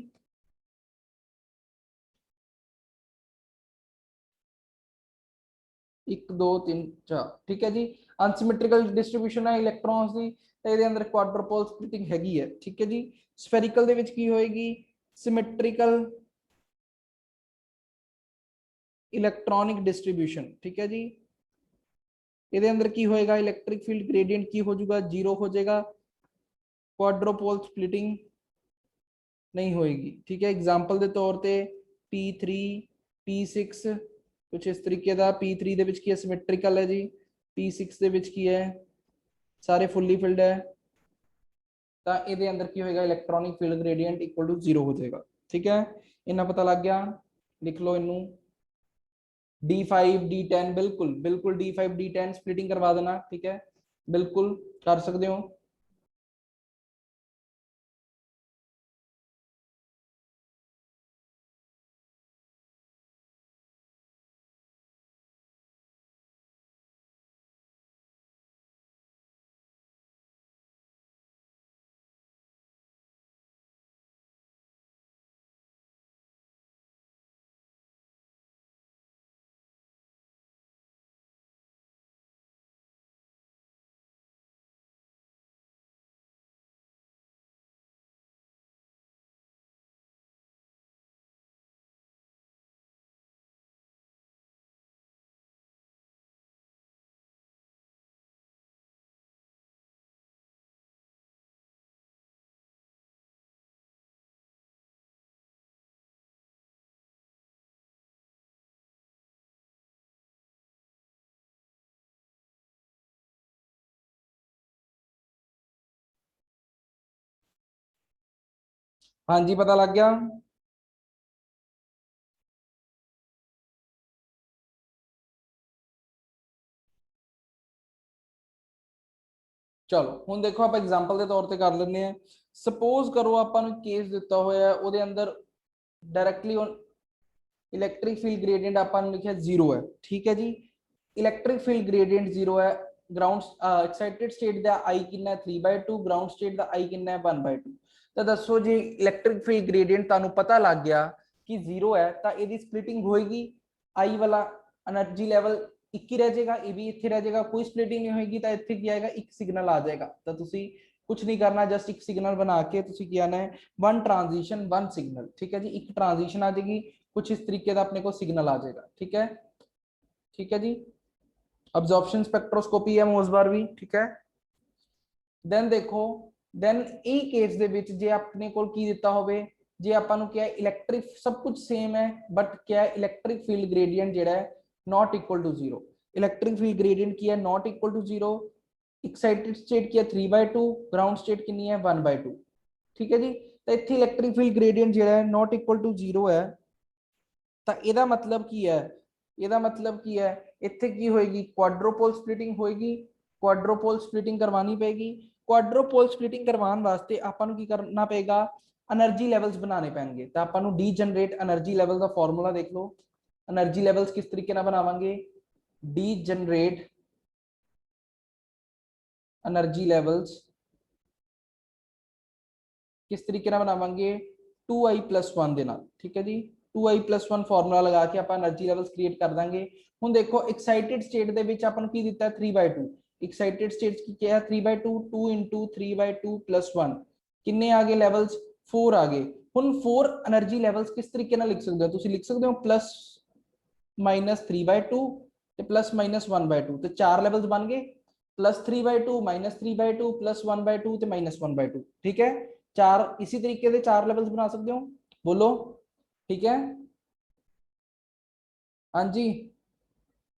एक दो तीन चार। ठीक है जी, अनसिमेट्रिकल डिस्ट्रीब्यूशन है इलैक्ट्रॉन्स की, तो ये अंदर क्वाड्रोपोल स्प्लिटिंग हैगी है। ठीक है जी, स्फेरिकल दे विच की होएगी? Symmetrical electronic distribution. ठीक है जी, ये अंदर की होएगा? इलैक्ट्रिक फील्ड ग्रेडियंट की हो जाएगा? 0 हो जाएगा, क्वाड्रोपोल स्प्लिटिंग नहीं होएगी। ठीक है, एग्जांपल के तौर पे P3, P6 कुछ इस तरीके का। P3 दे विच की है? सिमेट्रिकल है जी। P6 दे विच की है? सारे फुल्ली फिल्ड है। तो ये अंदर की होएगा? Electronic field gradient equal to 0 हो जाएगा। ठीक है, इन्ना पता लग गया, लिख लो इनू। D5 D10, बिल्कुल बिल्कुल D5 D10 स्प्लिटिंग करवा देना। ठीक है, बिल्कुल कर सकते हो। हाँ जी, पता लग गया। चलो ਹੁਣ ਦੇਖੋ ਆਪਾਂ ਐਗਜ਼ਾਮਪਲ ਦੇ ਤੌਰ ਤੇ ਕਰ ਲੈਂਦੇ ਆ। ਸਪੋਜ਼ ਕਰੋ ਆਪਾਂ ਨੂੰ ਕੇਸ ਦਿੱਤਾ ਹੋਇਆ ਹੈ, ਉਹਦੇ ਅੰਦਰ डायरेक्टली इलैक्ट्रिक फील्ड ग्रेडियंट अपन लिखा 0 है। ठीक है जी, इलैक्ट्रिक फील्ड ग्रेडियंट 0 है। ग्राउंड एक्साइटेड स्टेट दा आई कितना है 3/2, ग्राउंड स्टेट दा आई कितना है 1/2। तो दसो जी इलैक्ट्रिक फील्ड ग्रेडियंट तुहानू पता लग गया कि 0 है, तो ये स्प्लिटिंग होएगी, आई वाला एनर्जी लेवल एक ही रह जाएगा, ये भी इत्थे रह जाएगा, कोई स्प्लिटिंग नहीं होगी। तो इत्थे क्या आएगा, एक सिग्नल आ जाएगा। तो तुसी कुछ नहीं करना, जस्ट एक सिग्नल बना के तुसी क्या है वन ट्रांजिशन वन सिग्नल। ठीक है जी, एक ट्रांजिशन आ जाएगी, कुछ इस तरीके का अपने को सिग्नल आ जाएगा। ठीक है, ठीक है जी। अब्जॉर्प्शन स्पेक्ट्रोस्कोपी है मोसबार भी। ठीक है, देन देखो, देन ए केस दे विच जे अपने को की दिता होवे, जे आपां नूं क्या है इलैक्ट्रिक सब कुछ सेम है, बट क्या है इलैक्ट्रिक फील्ड ग्रेडियंट जेड़ा है not equal to 0। Electric field gradient की है not equal to 0, excited state की है 3/2, ग्राउंड स्टेट कितनी है 1/2। ठीक है जी, तो इत्थे इलैक्ट्रिक फील्ड ग्रेडियंट जेड़ा है नॉट इक्वल टू 0 है। तो ਇਹਦਾ मतलब की है, ਇਹਦਾ मतलब की है, ਇੱਥੇ ਕੀ ਹੋਏਗੀ ਕੁਆਡਰੋਪੋਲ ਸਪਲਿਟਿੰਗ ਹੋਏਗੀ, ਕੁਆਡਰੋਪੋਲ ਸਪਲਿਟਿੰਗ ਕਰਵਾनी पेगी। ਕੁਆਡਰੋਪੋਲ ਸਪਲਿਟਿੰਗ ਕਰਵਾਉਣ ਵਾਸਤੇ ਆਪਾਂ ਨੂੰ ਕੀ ਕਰਨਾ ਪਏਗਾ, એનર્ਜੀ ਲੈਵਲਸ ਬਣਾਉਣੇ ਪੈਣਗੇ। ਤਾਂ ਆਪਾਂ ਨੂੰ ਡੀਜਨਰੇਟ એનર્ਜੀ ਲੈਵਲ ਦਾ ਫਾਰਮੂਲਾ ਦੇਖ ਲਓ। એનર્ਜੀ ਲੈਵਲਸ ਕਿਸ ਤਰੀਕੇ ਨਾਲ ਬਣਾਵਾਂਗੇ, ਡੀਜਨਰੇਟ એનર્ਜੀ ਲੈਵਲਸ किस तरीके ਨਾਲ ਬਣਾਵਾਂਗੇ 2i+1 ਦੇ ਨਾਲ। ठीक है जी, 2i+1 ਫਾਰਮੂਲਾ ਲਗਾ ਕੇ ਆਪਾਂ એનર્ਜੀ ਲੈਵਲਸ ਕ੍ਰੀਏਟ ਕਰ ਦਾਂਗੇ। ਹੁਣ ਦੇਖੋ ਐਕਸਾਈਟਿਡ ਸਟੇਟ ਦੇ ਵਿੱਚ ਆਪਾਂ ਨੂੰ ਕੀ ਦਿੱਤਾ 3/2, एक्साइटेड स्टेट की क्या है 3/2, 2 × 3/2 + 1 किन्ने आ गए लेवल्स 4 आ गए। हुन 4 एनर्जी लेवल्स किस तरीके नाल लिख सकते हो, तुसी लिख सकते हो +-3/2 ते +-1/2, तो 4 लेवल्स बन गए, +3/2 -3/2 +1/2 ते -1/2। ठीक है, चार इसी तरीके से 4 लेवल्स बना सकते हो, बोलो। ठीक है, हाँ जी,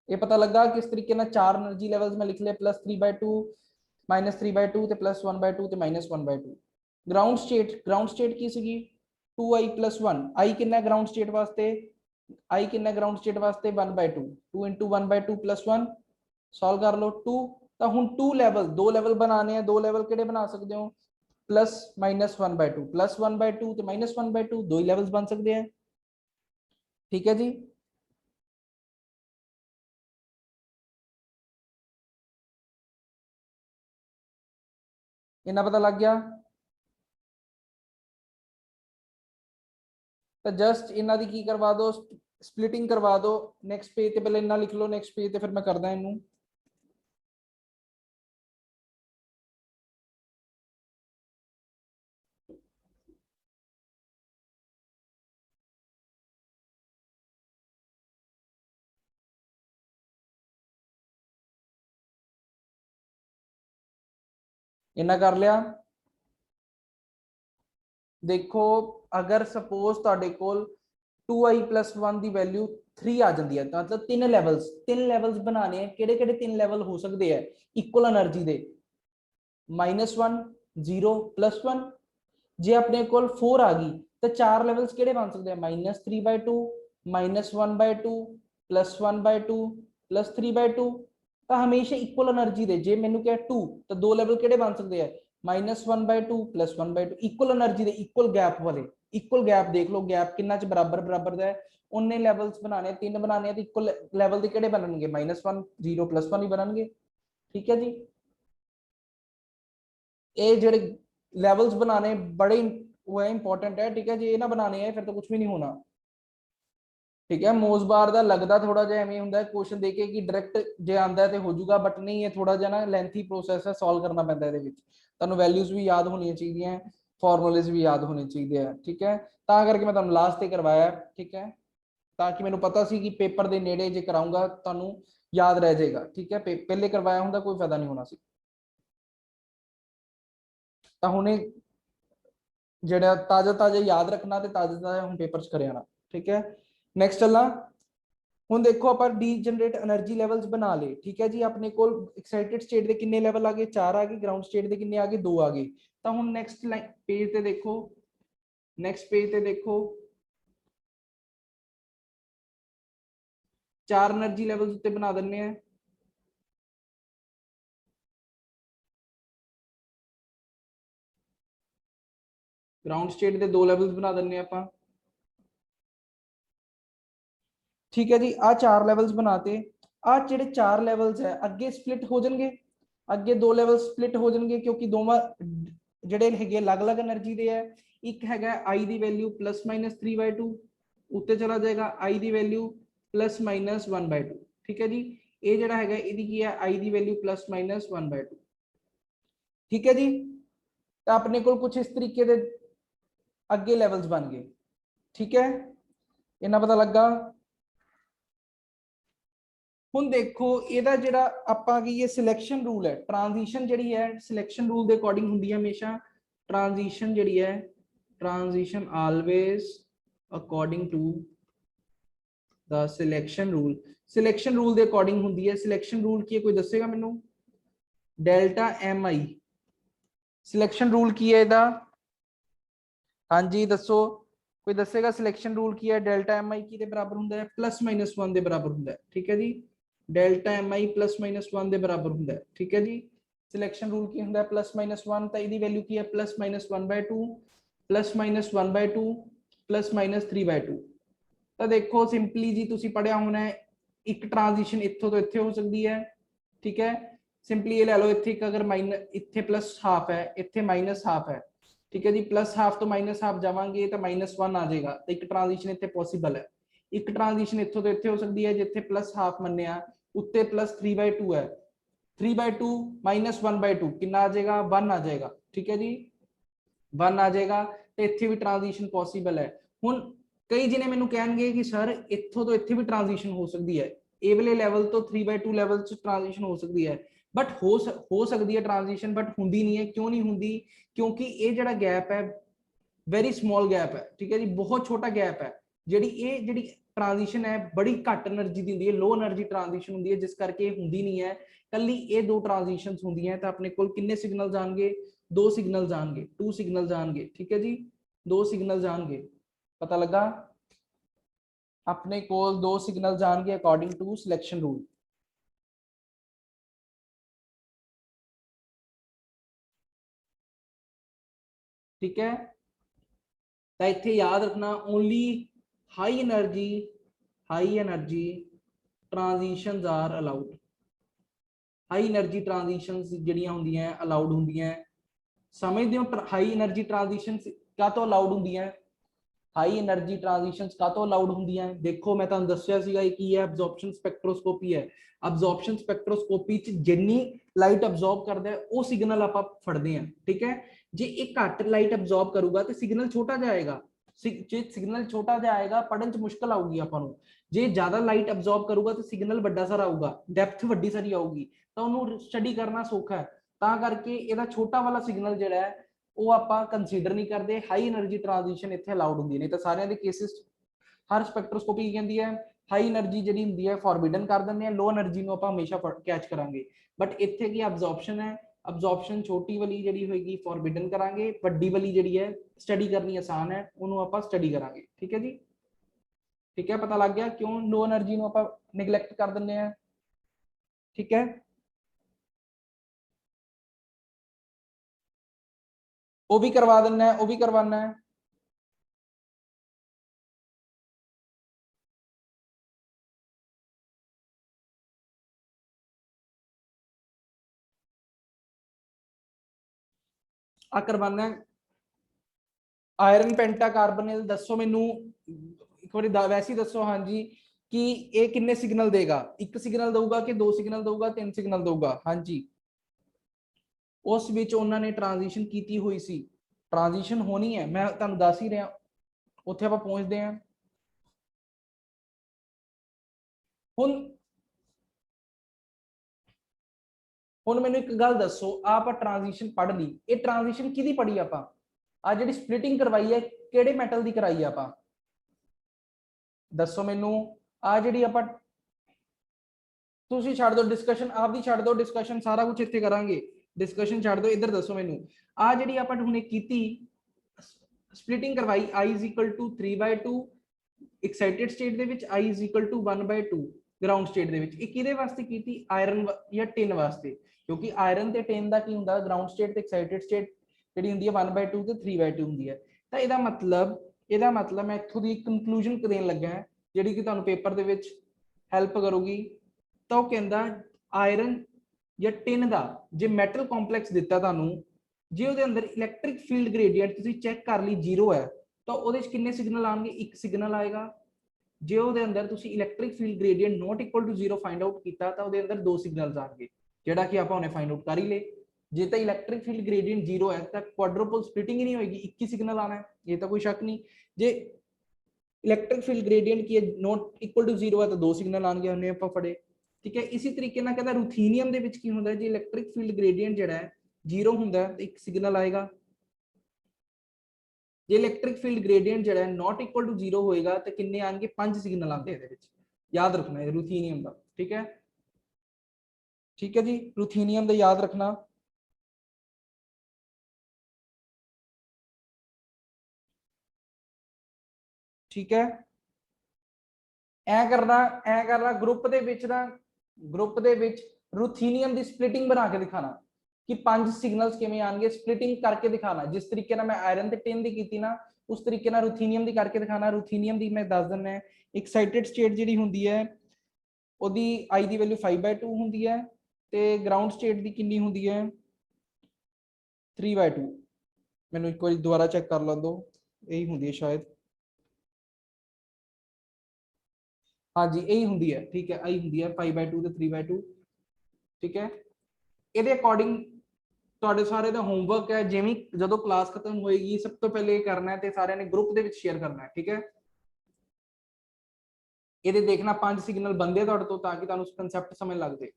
ये पता लगा किस तरीके ना 4 एनर्जी लेवल्स में लिख ले, +3/2 -3/2 ते +1/2 ते -1/2। ग्राउंड स्टेट की सीगी 2i+1, आई कितना ग्राउंड स्टेट वास्ते, आई कितना ग्राउंड स्टेट वास्ते 1/2, 2 × 1/2 + 1 सॉल्व कर लो 2। तो हुन 2 लेवल, 2 लेवल बनाने हैं, 2 लेवल केड़े बना सकते हो, +-1/2, +1/2 ते -1/2, दो ही लेवल्स बन सकते हैं। ठीक है जी, इन्ना पता लग गया। तो जस्ट इन्ना दी की करवा दो, स्प्लिटिंग करवा दो। नेक्स्ट पेज ते पहले इन्ना लिख लो, नेक्स्ट पेज ते फिर मैं करदा इनू। इन्ना कर लिया। देखो अगर सपोज तुहाडे कोल 2i+1 की वैल्यू 3 आ जाती है, तो मतलब 3 लेवल्स बनाने हैं। केड़े केड़े 3 लेवल हो सकते हैं इक्वल एनर्जी दे, -1, 0, +1। जे अपने कोल 4 आ गई तो 4 लेवल्स केड़े बन सकते हैं, -3/2 -1/2 +1/2 +3/2। तो हमेशा इक्वल एनर्जी दे, जे मैनू क्या 2, तो 2 लेवल केड़े बन सकते हैं, -1/2 +1/2, इक्वल एनर्जी दे, इक्वल गैप वाले। इक्वल गैप देख लो, गैप कितना च बराबर बराबर दा है, उन्ने लेवल्स बनाने, 3 बनाने, तो इक्वल लेवल दे केड़े बनणगे, -1, 0, +1 ही बनणगे। ठीक है जी, ये जेडे लेवल्स बनाने बड़े वो है इंपॉर्टेंट है। ठीक है जी, ये ना बनाने हैं फिर तो कुछ भी नहीं होना। ठीक है, मोस बार का लगता थोड़ा जिहा एवें हुंदा है क्वेश्चन देके कि डायरेक्ट जे आंदा है तो हो जाऊगा, बट नहीं, ये थोड़ा जिहा ना लेंथी प्रोसैस है, सॉल्व करना पैंदा है। तुहानूं वैल्यूज भी याद होनी चाहिए, फॉर्मूलेज भी याद होने चाहिए। ठीक है, तां करके मैं तुहानूं लास्ट ते करवाया। ठीक है, ताकि मैनूं पता सी कि पेपर दे नेड़े जे कराऊंगा तुहानूं याद रह जाएगा। ठीक है, पहले करवाया हुंदा कोई फायदा नहीं होना सी। तां हुणे ਜਿਹੜਾ ਤਾਜ਼ਾ ਤਾਜ਼ਾ ਯਾਦ ਰੱਖਣਾ ਤੇ ਤਾਜ਼ਾ ਤਾਜ਼ਾ ਹੁਣ ਪੇਪਰ 'ਚ ਕਰ ਆਣਾ। ਠੀਕ ਹੈ, ਨੈਕਸਟ ਚੱਲਾਂ। ਹੁਣ ਦੇਖੋ ਆਪਾਂ ਡੀਜਨਰੇਟ એનર્ਜੀ ਲੈਵਲਸ ਬਣਾ ਲਏ। ਠੀਕ ਹੈ ਜੀ, ਆਪਣੇ ਕੋਲ ਐਕਸਾਈਟਿਡ ਸਟੇਟ ਦੇ ਕਿੰਨੇ ਲੈਵਲ ਆ ਗਏ, 4 ਆ ਗਏ, ਗਰਾਊਂਡ ਸਟੇਟ ਦੇ ਕਿੰਨੇ ਆ ਗਏ, 2 ਆ ਗਏ। ਤਾਂ ਹੁਣ ਨੈਕਸਟ ਪੇਜ ਤੇ ਦੇਖੋ, नेक्स्ट पेज पे देखो, 4 एनर्जी लेवल्स उत्ते बना दिंने हैं। ग्राउंड स्टेट के 2 लेवल्स बना दिंने आपां। ठीक है जी, आ 4 लेवल्स बनाते। आ जेडे 4 लेवल्स है अगे स्प्लिट हो जाएंगे, अगे 2 लेवल स्प्लिट हो जाएंगे क्योंकि दोवां जेडे हैगे अलग अलग एनर्जी दे है। एक हैगा आई दी वैल्यू +-3/2 उत्ते चला जाएगा आई दी वैल्यू +-1/2। ठीक है जी, ये जेड़ा हैगा इहदी की है आई दी वैल्यू +-1/2। ठीक है जी, तो अपने को कुछ इस तरीके दे अगे लेवल्स बन गए। ठीक है, इन्ना पता लगा। ਹੁਣ देखो ਇਹਦਾ ਜਿਹੜਾ ਆਪਾਂ ਕੀ सिलेक्शन रूल है, ट्रांजिशन ਜਿਹੜੀ है सिलेक्शन रूल ਦੇ ਅਕੋਰਡਿੰਗ ਹੁੰਦੀ ਹੈ ਹਮੇਸ਼ਾ। ट्रांजिशन ਜਿਹੜੀ है transition always according to the selection rule. Selection rule ਦੇ ਅਕੋਰਡਿੰਗ ਹੁੰਦੀ है। सिलेक्शन रूल ਕੀ ਹੈ ਕੋਈ ਦੱਸੇਗਾ ਮੈਨੂੰ? Delta M I selection rule की है ਇਹਦਾ? ਹਾਂਜੀ ਦੱਸੋ, कोई दसेगा सिलेक्शन रूल की है? डेल्टा एम आई की बराबर होंगे +-1 के बराबर होंगे। ठीक है जी, डेल्टा एम आई +-1 के बराबर होंगे। ठीक है जी, सिलेक्शन रूल की होंगे +-1 तो इसकी वैल्यू की है +-1/2 +-1/2 +-3/2। तो देखो सिंपली जी तुसी पढ़िया होना है, एक ट्रांजिशन इत्थों तो इत्थे हो सकती है। ठीक है, सिंपली ये लै लो इत्थे अगर इत्थे +½ है, इत्थे -½ है। ठीक है जी, +½ तो -½ जावांगे तो -1 आ जाएगा, तो एक ट्रांजिशन इत्थे पॉसिबल है। एक ट्रांजिशन इत्थों तो इत्थे हो सकती है जिथे +½ मन्निया उत्ते +3/2 है, 3/2 -1/2 कितना आ जाएगा? 1 आ जाएगा। ठीक है जी, 1 आ जाएगा, तो इत्थे भी ट्रांजिशन पॉसिबल है। हुण कई जिने मैनू कहणगे कि सर इत्थों तो इत्थे भी ट्रांजिशन हो सकती है, ए वाले लैवल तो 3/2 लैवल च ट्रांजिशन हो सकती है, बट हो सकती है ट्रांजिशन, बट हुंदी नहीं है। क्यों नहीं हुंदी? क्योंकि ये जिहड़ा गैप है वेरी स्मॉल गैप है। ठीक है जी, बहुत छोटा गैप है। जिहड़ी ट्रांजिशन है बड़ी घट एनर्जी दी हुंदी है, लो एनर्जी ट्रांजिशन हुंदी है, जिस करके हुंदी नहीं है। कल्ली ये 2 ट्रांजिशंस हुंदी हैं, तो अपने कोल कितने सिग्नल आएंगे? 2 सिग्नल आएंगे, 2 सिग्नल आएंगे। ठीक है जी, 2 सिग्नल आएंगे। पता लगा? अपने कोल 2 सिग्नल आएंगे अकॉर्डिंग टू सिलेक्शन रूल। ठीक है, तो इत्थे याद रखना only high energy transitions are allowed. High energy transitions जिहड़ियां हुंदियां अलाउड हुंदियां। समझदे हो हाई एनर्जी ट्रांजिशंस क्या तो अलाउड हुंदियां? हाई एनर्जी ट्रांजिशंस का तो अलाउड होंदियां? देखो मैं तुहानू दस्सिया सीगा कि है अब्जॉर्प्शन स्पेक्ट्रोस्कोपी है। अब्जॉर्प्शन स्पेक्ट्रोस्कोपी च जिन्नी लाइट अब्जॉर्ब करदा है वो सिग्नल आपां फड़दे हैं। ठीक है, जे एक घट लाइट अब्जॉर्ब करूगा तो सिग्नल छोटा जाएगा। जे सिग्नल छोटा जाएगा पढ़न च मुश्किल आऊगी आपां नू। जे ज्यादा लाइट अब्जॉर्ब करूगा तो सिग्नल बड़ा सारा आऊगा, डेप्थ वड्डी सारी आऊगी, तो उन्होंने स्टडी करना सौखा है। तां करके इहदा छोटा वाला सिग्नल जिहड़ा है वो आपां कंसीडर नहीं करते। हाई एनर्जी ट्रांजिशन इत्थे अलाउड हुंदी नहीं, तो सारियां दे केसेस हर स्पेक्ट्रोस्कोपी की कहती है हाई एनर्जी जिहड़ी हुंदी है फॉरबिडन कर दिंदे हैं, लो एनर्जी नूं आपां हमेशा कैच करांगे। बट इत्थे की अब्जॉर्प्शन है, अब्जॉर्प्शन छोटी वाली जिहड़ी होएगी फॉरबिडन करांगे, वड्डी वाली जिहड़ी है स्टडी करनी आसान है उन्होंने आपां स्टडी करांगे। ठीक है जी, ठीक है, पता लग गया क्यों लो एनर्जी नूं आपां निगलैक्ट कर दिंदे हैं। ठीक है, वो भी करवा देना है, वो भी करवाना है। आ करवाना है आयरन पेंटा कार्बोनिल। दसो मैनू एक बार वैसे ही दसो हाँ जी कि ये किन्ने सिग्नल देगा? एक सिग्नल दूंगा कि 2 सिग्नल दूंगा, 3 सिग्नल दूंगा? हाँ जी, उस विच उन्होंने ट्रांजिशन की हुई सी। ट्रांजिशन होनी है, मैं तुहानू दस ही रहा, उत्थे आपां पहुंचते हैं। हुण हुण मैनू एक गल दसो, आप ट्रांजिशन पढ़ ली, ये ट्रांजिशन किहदी पढ़ी आपां? आ जिहड़ी स्प्लिटिंग करवाई है किहड़े मैटल की कराई आपां? दसो मैनू, आ जिहड़ी आपां तुसी छड्ड दो डिस्कशन, आपदी छड्ड दो डिस्कशन, सारा कुछ इत्थे करांगे। डिस्कशन छड्ड दो, इधर दसो मैनू आ जिहड़ी आपां हुणे कीती ਸਪਲਿਟਿੰਗ ਕਰਵਾਈ I is equal to 3/2 excited state ਦੇ ਵਿੱਚ I is equal to 1/2 ground state ਦੇ ਵਿੱਚ। ਇਹ ਕਿਹਦੇ ਵਾਸਤੇ ਕੀਤੀ? ਆਇਰਨ ਜਾਂ ਟਿਨ ਵਾਸਤੇ, ਕਿਉਂਕਿ ਆਇਰਨ ਤੇ ਟਿਨ ਦਾ ਕੀ ਹੁੰਦਾ, ਗਰਾਊਂਡ ਸਟੇਟ ਤੇ ਐਕਸਾਈਟਡ ਸਟੇਟ ਜਿਹੜੀ ਹੁੰਦੀ ਹੈ 1/2 ਤੇ 3/2 ਹੁੰਦੀ ਹੈ। ਤਾਂ ਇਹਦਾ ਮਤਲਬ ਮੈਂ ਇੱਥੋਂ ਦੀ ਕੰਕਲੂਜਨ ਦੇਣ ਲੱਗਾ ਹਾਂ ਜਿਹੜੀ ਕਿ ਤੁਹਾਨੂੰ ਪੇਪਰ ਦੇ ਵਿੱਚ ਹੈਲਪ ਕਰੂਗੀ। ਤਾਂ ਉਹ ਕਹਿੰਦਾ ਆਇਰਨ ਜਾਂ ਟਿਨ ਦਾ ਜੇ ਮੈਟਲ ਕੰਪਲੈਕਸ ਦਿੱਤਾ ਤੁਹਾਨੂੰ, ਜੇ ਉਹਦੇ ਅੰਦਰ ਇਲੈਕਟ੍ਰਿਕ ਫੀਲਡ ਗ੍ਰੇਡੀਐਂਟ ਤੁਸੀਂ ਚੈੱਕ ਕਰ ਲਈ 0 ਹੈ, ਤਾਂ ਉਹਦੇ ਵਿੱਚ ਕਿੰਨੇ ਸਿਗਨਲ ਆਣਗੇ? ਇੱਕ ਸਿਗਨਲ ਆਏਗਾ। ਜੇ ਉਹਦੇ ਅੰਦਰ ਤੁਸੀਂ electric field gradient not equal to 0 find out ਕੀਤਾ ਤਾਂ ਉਹਦੇ ਅੰਦਰ ਦੋ ਸਿਗਨਲਸ ਆਣਗੇ, ਜਿਹੜਾ ਕਿ ਆਪਾਂ ਉਹਨੇ ਫਾਈਂਡ ਆਊਟ ਕਰ ਹੀ ਲੇ। ਜੇ ਤਾਂ ਇਲੈਕਟ੍ਰਿਕ ਫੀਲਡ ਗ੍ਰੇਡੀਐਂਟ 0 ਹੈ ਤਾਂ ਕੁਆਡਰੂਪਲ ਸਪਲਿਟਿੰਗ ਹੀ ਨਹੀਂ ਹੋਏਗੀ, ਇੱਕ ਹੀ ਸਿਗਨਲ ਆਣਾ ਹੈ, ਇਹ ਤਾਂ ਕੋਈ ਸ਼ੱਕ ਨਹੀਂ। ਜੇ ਇਲੈਕਟ੍ਰਿਕ ਫੀਲਡ ਗ੍ਰੇਡੀਐਂਟ ਕੀ ਹੈ ਨੋਟ ਇਕੁਅਲ ਟੂ 0 ਹੈ ਤਾਂ ਦੋ ਸਿਗਨਲ ਆਣਗੇ, ਉਹਨੇ ਆਪਾਂ ਫੜੇ। ਠੀਕ ਹੈ, ਇਸੇ ਤਰੀਕੇ ਨਾਲ ਕਹਿੰਦਾ ਰੂਥੀਨੀਅਮ ਦੇ ਵਿੱਚ ਕੀ ਹੁੰਦਾ, ਜੇ ਇਲੈਕਟ੍ਰਿਕ ਫੀਲਡ ਗ੍ਰੇਡੀਐਂਟ ਜਿਹੜਾ ਹੈ 0 ਹੁੰਦਾ ਤਾਂ ਇੱਕ ਸਿਗਨਲ ਆਏਗਾ। ਜੇ ਇਲੈਕਟ੍ਰਿਕ ਫੀਲਡ ਗ੍ਰੇਡੀਐਂਟ ਜਿਹੜਾ ਹੈ ਨੋਟ ਇਕੁਅਲ ਟੂ 0 ਹੋਏਗਾ ਤਾਂ ਕਿੰਨੇ ਆਣਗੇ? 5 ਸਿਗਨਲ ਆਉਂਦੇ ਇਹਦੇ ਵਿੱਚ, याद रखना है रूथीनियम का। ठीक है, ठीक है जी, रूथीनियम का याद रखना। ठीक है, ऐ करना ग्रुप दे विच ना, ग्रुप दे विच रूथीनियम की स्प्लिटिंग बना के दिखाना कि 5 सिग्नल्स किवें आएंगे, स्प्लिटिंग करके दिखाना। जिस तरीके ना मैं आयरन ते टिन दी कीती ना, उस तरीके ना रूथीनियम दी करके दिखाना। रूथीनियम दी मैं दस दिना, एक्साइटेड स्टेट जिहड़ी हुंदी है ਉਹਦੀ I ਦੀ ਵੈਲਿਊ 5/2 ਹੁੰਦੀ ਹੈ ਤੇ ਗਰਾਊਂਡ ਸਟੇਟ ਦੀ ਕਿੰਨੀ ਹੁੰਦੀ ਹੈ 3/2। ਮੈਨੂੰ ਇੱਕ ਵਾਰੀ ਦੁਬਾਰਾ ਚੈੱਕ ਕਰ ਲਾਂ ਦੋ, ਇਹੀ ਹੁੰਦੀ ਹੈ ਸ਼ਾਇਦ, ਹਾਂਜੀ ਇਹੀ ਹੁੰਦੀ ਹੈ। ਠੀਕ ਹੈ, ਆਈ ਹੁੰਦੀ ਹੈ 5/2 ਤੇ 3/2। ਠੀਕ ਹੈ, ਇਹਦੇ ਅਕੋਰਡਿੰਗ ਤੁਹਾਡੇ ਸਾਰੇ ਦਾ ਹੋਮਵਰਕ ਹੈ, ਜਿਵੇਂ ਜਦੋਂ ਕਲਾਸ ਖਤਮ ਹੋਏਗੀ ਸਭ ਤੋਂ ਪਹਿਲੇ ਇਹ ਕਰਨਾ ਹੈ ਤੇ ਸਾਰਿਆਂ ਨੇ ਗਰੁੱਪ ਦੇ ਵਿੱਚ ਸ਼ੇਅਰ ਕਰਨਾ ਹੈ। ਠੀਕ ਹੈ, ਇਹਦੇ ਦੇਖਣਾ 5 ਸਿਗਨਲ ਬੰਦੇ ਤੁਹਾਡੇ ਤੋਂ ਤਾਂ ਕਿ ਤੁਹਾਨੂੰ ਕਨਸੈਪਟ ਸਮਝ ਲੱਗ ਜਾਏ।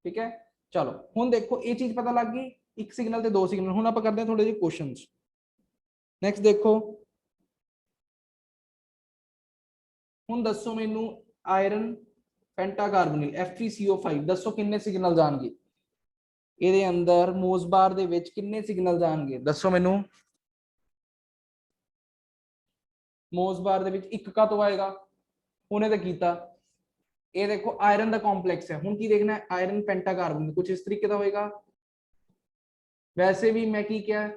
ਠੀਕ ਹੈ, ਚਲੋ ਹੁਣ ਦੇਖੋ ਇਹ ਚੀਜ਼ ਪਤਾ ਲੱਗ ਗਈ, ਇੱਕ ਸਿਗਨਲ ਤੇ ਦੋ ਸਿਗਨਲ। ਹੁਣ ਆਪਾਂ ਕਰਦੇ ਹਾਂ ਥੋੜੇ ਜਿਹੇ ਕੁਐਸਚਨਸ। ਨੈਕਸਟ ਦੇਖੋ, ਹੁਣ ਦੱਸੋ ਮੈਨੂੰ ਆਇਰਨ ਪੈਂਟਾਕਾਰਬੋਨਿਲ FeCO5 ਦੱਸੋ ਕਿੰਨੇ ਸਿਗਨਲ ਜਾਣਗੇ ਇਹਦੇ ਅੰਦਰ? ਮੋਸਬਾਰ ਦੇ ਵਿੱਚ ਕਿੰਨੇ ਸਿਗਨਲ ਜਾਣਗੇ ਦੱਸੋ ਮੈਨੂੰ? ਮੋਸਬਾਰ ਦੇ ਵਿੱਚ ਇੱਕ ਕਾ ਤੋਂ ਆਏਗਾ, ਉਹਨੇ ਤਾਂ ਕੀਤਾ। ਇਹ ਦੇਖੋ ਆਇਰਨ ਦਾ ਕੰਪਲੈਕਸ ਹੈ, ਹੁਣ ਕੀ ਦੇਖਣਾ ਹੈ? ਆਇਰਨ ਪੈਂਟਾਕਾਰਬਨ ਕੁਝ ਇਸ ਤਰੀਕੇ ਦਾ ਹੋਏਗਾ। ਵੈਸੇ ਵੀ ਮੈਂ ਕੀ ਕਿਹਾ,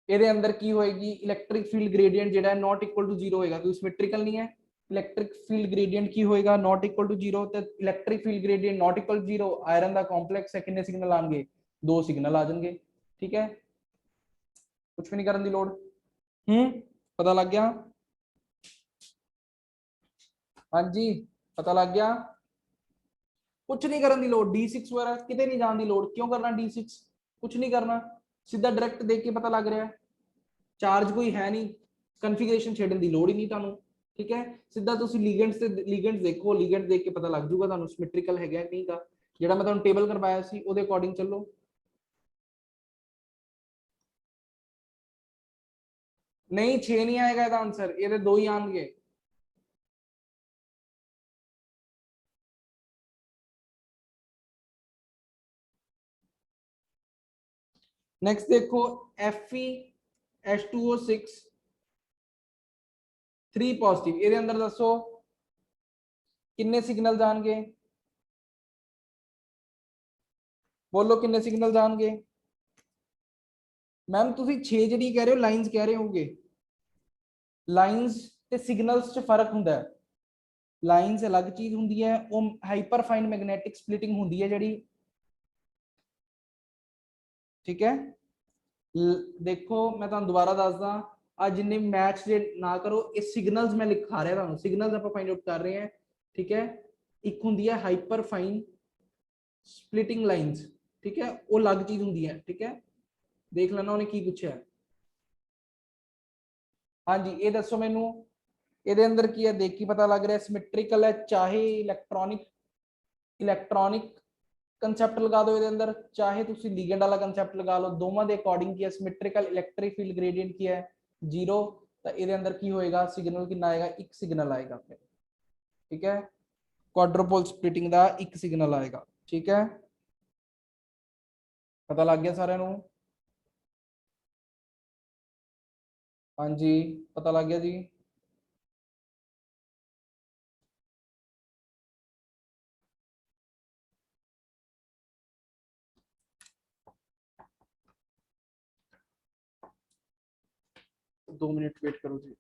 ਇਹਦੇ ਅੰਦਰ ਕੀ ਹੋਏਗੀ? ਇਲੈਕਟ੍ਰਿਕ ਫੀਲਡ ਗ੍ਰੇਡੀਐਂਟ ਜਿਹੜਾ ਨੋਟ ਇਕੁਅਲ ਟੂ 0 ਹੋਏਗਾ, ਕੋਈ ਸਿਮੈਟ੍ਰਿਕਲ ਨਹੀਂ ਹੈ। ਇਲੈਕਟ੍ਰਿਕ ਫੀਲਡ ਗ੍ਰੇਡੀਐਂਟ ਕੀ ਹੋਏਗਾ? Not equal to 0। ਤੇ electric field gradient not equal 0, iron ਦਾ ਕੰਪਲੈਕਸ ਹੈ, ਕਿੰਨੇ ਸਿਗਨਲ ਆਣਗੇ? ਦੋ ਸਿਗਨਲ ਆ ਜਾਣਗੇ। ਠੀਕ ਹੈ, ਕੁਝ ਵੀ ਨਹੀਂ ਕਰਨ ਦੀ ਲੋੜ। ਪਤਾ ਲੱਗ ਗਿਆ? ਹਾਂਜੀ ਪਤਾ ਲੱਗ ਗਿਆ? कुछ नहीं करने की लोड़, D6 वगैरह कितने नहीं जाने की लोड़। क्यों करना D6? कुछ नहीं करना, सीधा डायरेक्ट देख के पता लग रहा है, चार्ज कोई है नहीं, कन्फिगरेशन छेड़न की लोड़ ही नहीं तुहानू। ठीक है, सीधा तुसी लीगेंड्स ते लीगेंड्स देखो, लीगेंड देख के पता लग जाऊगा तुहानू सिमेट्रिकल है कि नहीं का। जेड़ा मैं तुहानू टेबल करवाया सी उहदे अकॉर्डिंग चलो। नहीं 6 नहीं आएगा इसका आंसर, ये दो ही आएंगे। नेक्स्ट देखो FeH2O6 3 पॉजिटिव, ये अंदर दसो किन्ने सिग्नल जाएंगे? बोलो किन्ने सिग्नल जाएंगे? मैम तुसी 6 जी कह रहे हो, लाइन्स कह रहे होगे। लाइन्स ते सिग्नल्स च फर्क हुंदा है। लाइन्स अलग चीज हुंदी है, वो हाइपर फाइन मैग्नेटिक स्प्लिटिंग हुंदी है जिहड़ी। ठीक है, देखो मैं तुहानू दोबारा दसदा, आज जिन्ने मैच जे ना करो, ये सिग्नल्स मैं लिखा रहा तुहानू, सिग्नल्स आपां फाइंड आउट कर रहे हैं। ठीक है, एक हुंदी है हाइपर फाइन स्प्लिटिंग लाइन्स। ठीक है, वो अलग चीज हुंदी है। ठीक है, देख लेना उन्हें की पूछा है। हाँ जी, ये दसो मैनू ਇਹਦੇ ਅੰਦਰ ਕੀ ਹੈ? ਦੇਖ ਕੇ ਪਤਾ ਲੱਗ ਰਿਹਾ ਸਿਮੈਟ੍ਰਿਕਲ ਹੈ, ਚਾਹੇ ਇਲੈਕਟ੍ਰੋਨਿਕ ਕੰਸੈਪਟ ਲਗਾ ਦਿਓ ਇਹਦੇ ਅੰਦਰ, ਚਾਹੇ ਤੁਸੀਂ ਲੀਗੈਂਡ ਵਾਲਾ ਕੰਸੈਪਟ ਲਗਾ ਲਓ, ਦੋਵਾਂ ਦੇ ਅਕੋਰਡਿੰਗ ਕੀ ਹੈ? ਸਿਮੈਟ੍ਰਿਕਲ ਇਲੈਕਟ੍ਰਿਕ ਫੀਲਡ ਗ੍ਰੇਡੀਐਂਟ ਕੀ ਹੈ? 0। ਤਾਂ ਇਹਦੇ ਅੰਦਰ ਕੀ ਹੋਏਗਾ? ਸਿਗਨਲ ਕਿੰਨਾ ਆਏਗਾ? ਇੱਕ ਸਿਗਨਲ ਆਏਗਾ ਫਿਰ। ਠੀਕ ਹੈ, ਕੁਆਡਰੂਪਲ ਸਪਲਿਟਿੰਗ ਦਾ ਇੱਕ ਸਿਗਨਲ ਆਏਗਾ। ਠੀਕ ਹੈ, ਪਤਾ ਲੱਗ ਗਿਆ ਸਾਰਿਆਂ ਨੂੰ? हाँ जी, पता लग गया जी। दो मिनट वेट करो जी।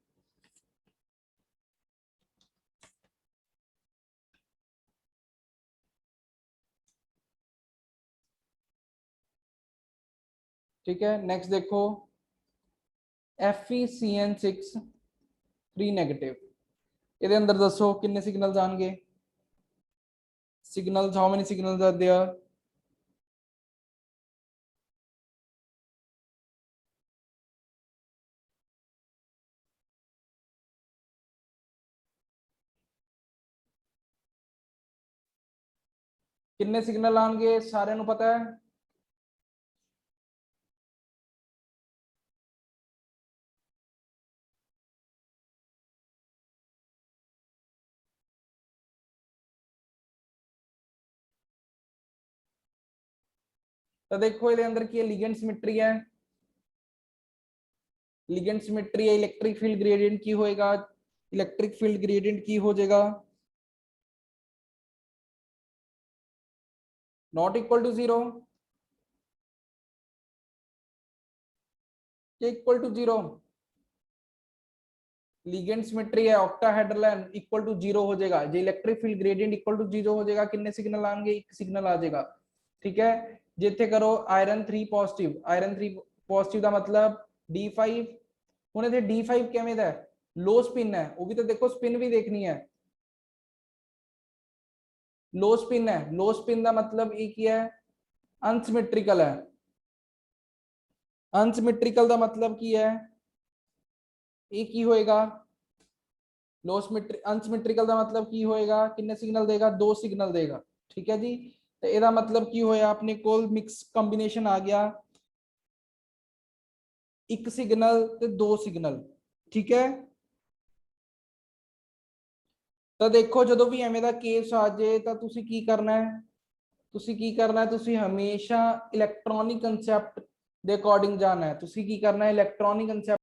ठीक है, नेक्स्ट देखो, FeCN6 3 नेगेटिव, ਇਹਦੇ ਅੰਦਰ ਦੱਸੋ ਕਿੰਨੇ ਸਿਗਨਲਸ ਆਣਗੇ। Signals, how many signals are there. ਕਿੰਨੇ ਸਿਗਨਲ ਆਣਗੇ ਸਾਰਿਆਂ ਨੂੰ ਪਤਾ ਹੈ। तो देखो ये अंदर की है लिगेंड सिमेट्री है, लिगेंड सिमेट्री है, इलेक्ट्रिक फील्ड ग्रेडियंट की होएगा, इलेक्ट्रिक फील्ड ग्रेडियंट की हो जाएगा not equal to zero, equal to zero. Ligand symmetry है, ऑक्टाहेड्रल इक्वल टू जीरो हो जाएगा, जो electric field gradient equal to zero हो जाएगा, कितने सिग्नल आएंगे, एक सिग्नल आ जाएगा। ठीक है, जिथे करो आयरन 3 पॉजिटिव, आयरन 3 पॉजिटिव का मतलब D5, ਹੁਣ ਇਹਦੇ D5 ਕਿਵੇਂ ਦਾ ਹੈ, लो स्पिन है, वो भी तो देखो स्पिन भी देखनी है, लो स्पिन है, लो स्पिन का मतलब एक ही है अनसिमेट्रिकल है, अनसिमेट्रिकल का मतलब की है एक ही होएगा, लो सिमेट्रिक अनसिमेट्रिकल का मतलब की होएगा कितने सिग्नल देगा, दो सिग्नल देगा। ठीक है जी, तो ਇਹਦਾ मतलब की होया अपने कोल मिक्स कंबीनेशन आ गया, एक सिग्नल ते दो सिग्नल। ठीक है, तो देखो जो भी एवें दा केस आ जाए तो तुसी की करना है, तुसी की करना है, तुसी हमेशा इलेक्ट्रॉनिक कंसेप्ट दे अकॉर्डिंग जाना है, तुसी की करना है इलेक्ट्रॉनिक कंसेप्ट